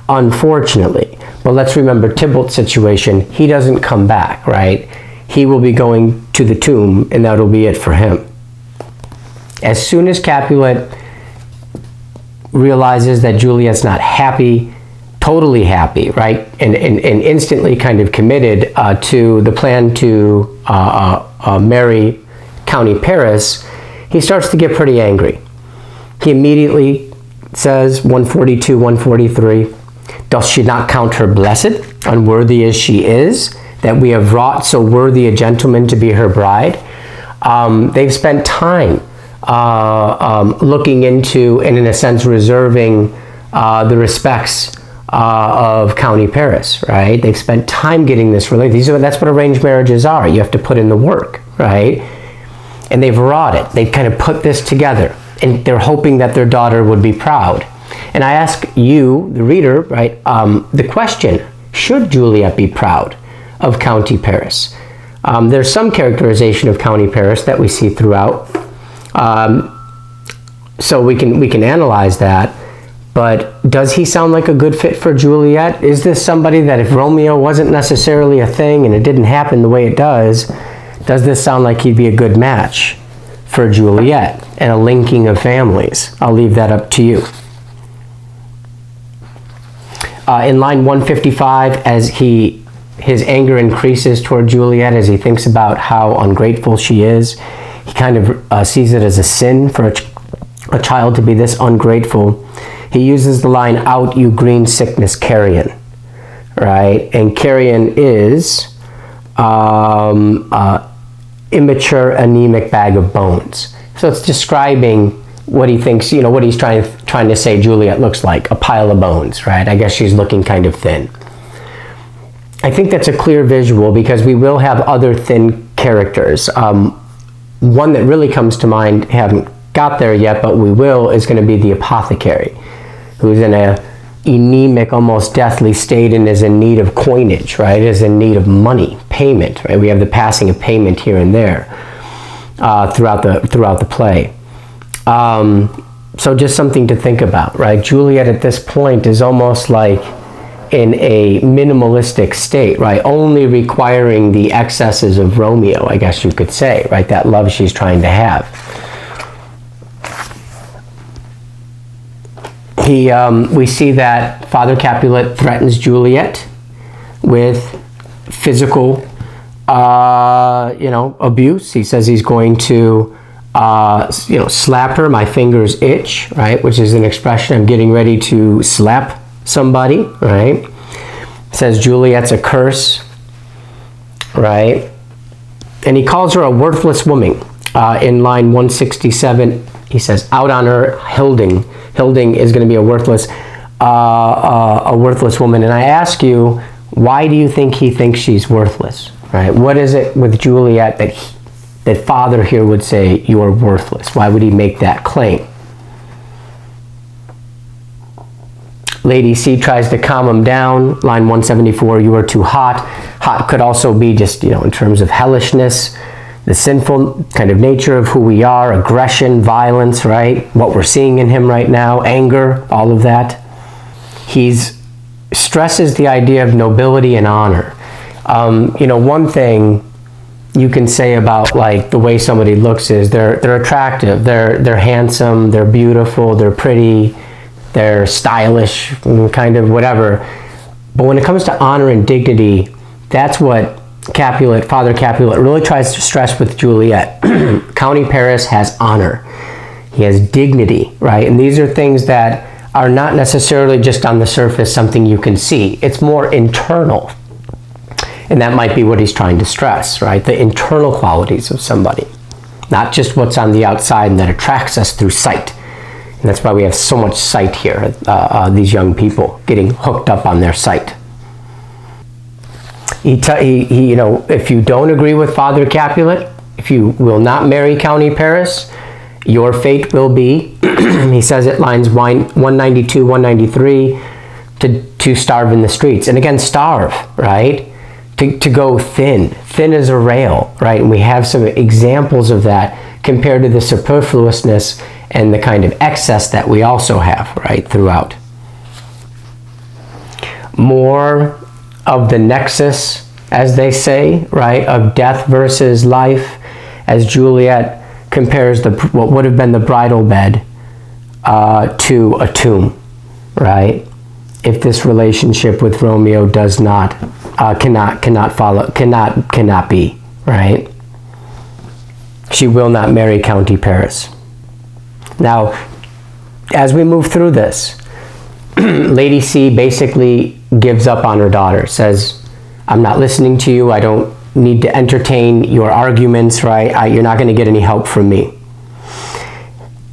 unfortunately. But let's remember Tybalt's situation. He doesn't come back, right? He will be going to the tomb, and that'll be it for him. As soon as Capulet realizes that Juliet's not happy, totally happy, right? And instantly kind of committed to the plan to marry County Paris, he starts to get pretty angry. He immediately says, 142, 143, doth she not count her blessed, unworthy as she is, that we have wrought so worthy a gentleman to be her bride? They've spent time looking into, and in a sense reserving the respects of County Paris, right? They've spent time getting this related. That's what arranged marriages are. You have to put in the work, right? And they've wrought it. They've kind of put this together, and they're hoping that their daughter would be proud. And I ask you, the reader, right, the question, should Juliet be proud of County Paris? There's some characterization of County Paris that we see throughout, so we can analyze that. But does he sound like a good fit for Juliet? Is this somebody that if Romeo wasn't necessarily a thing and it didn't happen the way it does this sound like he'd be a good match for Juliet and a linking of families? I'll leave that up to you. In line 155, as his anger increases toward Juliet as he thinks about how ungrateful she is, he kind of sees it as a sin for a child to be this ungrateful. He uses the line, out you green sickness carrion, right? And carrion is immature anemic bag of bones. So it's describing what he thinks, what he's trying to say Juliet looks like, a pile of bones, right? I guess she's looking kind of thin. I think that's a clear visual because we will have other thin characters. One that really comes to mind, having got there yet, but we will, is going to be the apothecary, who's in a anemic, almost deathly state and is in need of coinage, right? Is in need of money, payment, right? We have the passing of payment here and there throughout the play. So just something to think about, right? Juliet at this point is almost like in a minimalistic state, right? Only requiring the excesses of Romeo, I guess you could say, right? That love she's trying to have. We see that Father Capulet threatens Juliet with physical, abuse. He says he's going to, slap her. My fingers itch, right? Which is an expression, I'm getting ready to slap somebody, right? Says Juliet's a curse, right? And he calls her a worthless woman. In line 167, he says, out on her, Hilding. Hilding is going to be a worthless woman. And I ask you, why do you think he thinks she's worthless, right? What is it with Juliet that Father here would say, you are worthless? Why would he make that claim? Lady C tries to calm him down. Line 174, you are too hot. Hot could also be just, in terms of hellishness, the sinful kind of nature of who we are, aggression, violence, right? What we're seeing in him right now, anger, all of that. He stresses the idea of nobility and honor. One thing you can say about like the way somebody looks is they're attractive, they're handsome, they're beautiful, they're pretty, they're stylish, kind of whatever. But when it comes to honor and dignity, that's what Father Capulet really tries to stress with Juliet. County Paris has honor. He has dignity, right? And these are things that are not necessarily just on the surface, something you can see. It's more internal. And that might be what he's trying to stress, right? The internal qualities of somebody. Not just what's on the outside and that attracts us through sight. And that's why we have so much sight here, these young people getting hooked up on their sight. If you don't agree with Father Capulet, if you will not marry County Paris, your fate will be, he says it lines 192, 193, to starve in the streets. And again, starve, right? To go thin as a rail, right? And we have some examples of that compared to the superfluousness and the kind of excess that we also have, right, throughout. More of the nexus, as they say, right, of death versus life, as Juliet compares what would have been the bridal bed to a tomb, right? If this relationship with Romeo does not, cannot be, right? She will not marry County Paris. Now, as we move through this, Lady C basically gives up on her daughter, says, I'm not listening to you, I don't need to entertain your arguments, right? You're not going to get any help from me.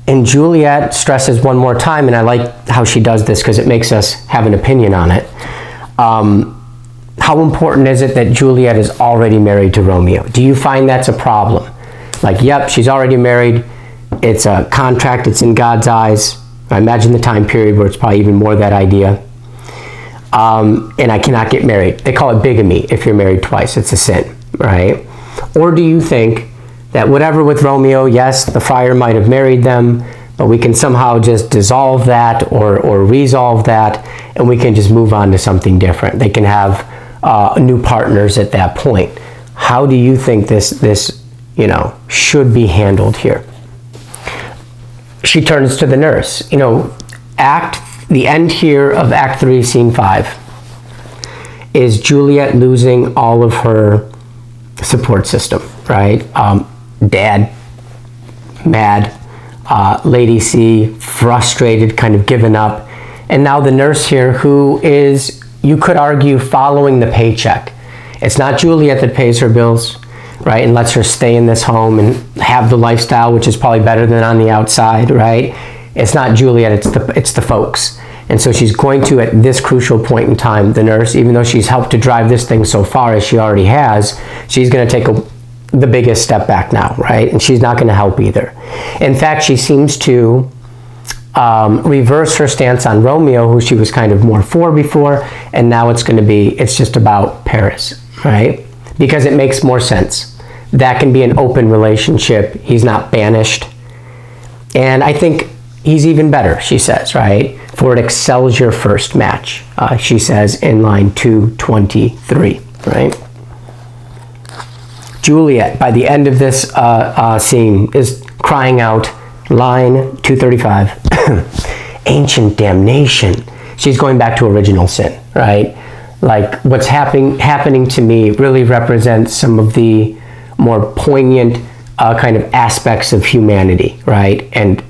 And Juliet stresses one more time, and I like how she does this because it makes us have an opinion on it. How important is it that Juliet is already married to Romeo? Do you find that's a problem? Like, yep, she's already married. It's a contract. It's in God's eyes. I imagine the time period where it's probably even more that idea. And I cannot get married. They call it bigamy if you're married twice. It's a sin, right? Or do you think that whatever with Romeo, yes, the friar might have married them, but we can somehow just dissolve that or resolve that, and we can just move on to something different. They can have new partners at that point. How do you think this should be handled here? She turns to the nurse. The end here of Act 3, Scene 5 is Juliet losing all of her support system, right? Dad, mad, Lady C, frustrated, kind of given up. And now the nurse here who is, you could argue, following the paycheck. It's not Juliet that pays her bills, right, and lets her stay in this home and have the lifestyle, which is probably better than on the outside, right? It's not Juliet, it's the folks. And so she's going to, at this crucial point in time, the nurse, even though she's helped to drive this thing so far as she already has, she's going to take the biggest step back now, right? And she's not going to help either. In fact, she seems to reverse her stance on Romeo, who she was kind of more for before, and now it's just about Paris, right? Because it makes more sense. That can be an open relationship. He's not banished. And I think he's even better, she says, right? For it excels your first match, she says in line 223, right? Juliet, by the end of this scene, is crying out, line 235, ancient damnation. She's going back to original sin, right? Like, what's happening to me really represents some of the more poignant kind of aspects of humanity, right? And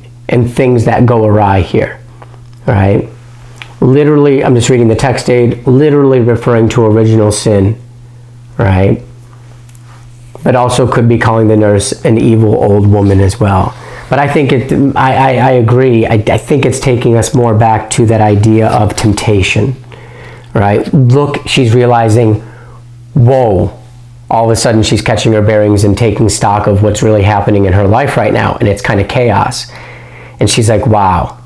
things that go awry here, right? Literally, I'm just reading the text aid, literally referring to original sin, right? But also could be calling the nurse an evil old woman as well. But I think I agree. I think it's taking us more back to that idea of temptation, right? Look, she's realizing, whoa, all of a sudden she's catching her bearings and taking stock of what's really happening in her life right now, and it's kind of chaos. And she's like, wow,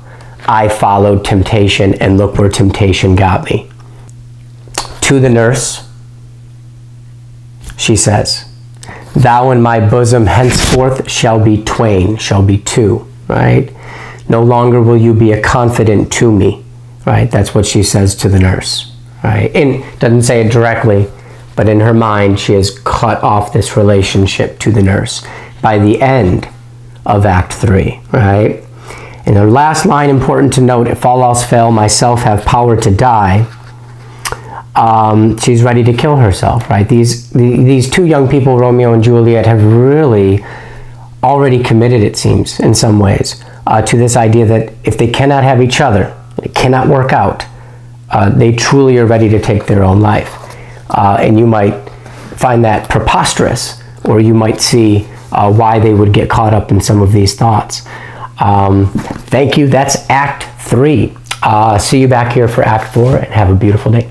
I followed temptation, and look where temptation got me. To the nurse, she says, thou and my bosom henceforth shall be twain, shall be two, right? No longer will you be a confidant to me, right? That's what she says to the nurse, right? And doesn't say it directly, but in her mind, she has cut off this relationship to the nurse by the end of Act 3, right? And the last line, important to note, if all else fail, myself have power to die. She's ready to kill herself, right? These two young people, Romeo and Juliet, have really already committed, it seems, in some ways, to this idea that if they cannot have each other, it cannot work out, they truly are ready to take their own life. And you might find that preposterous, or you might see why they would get caught up in some of these thoughts. Thank you. That's Act 3. See you back here for Act 4, and have a beautiful day.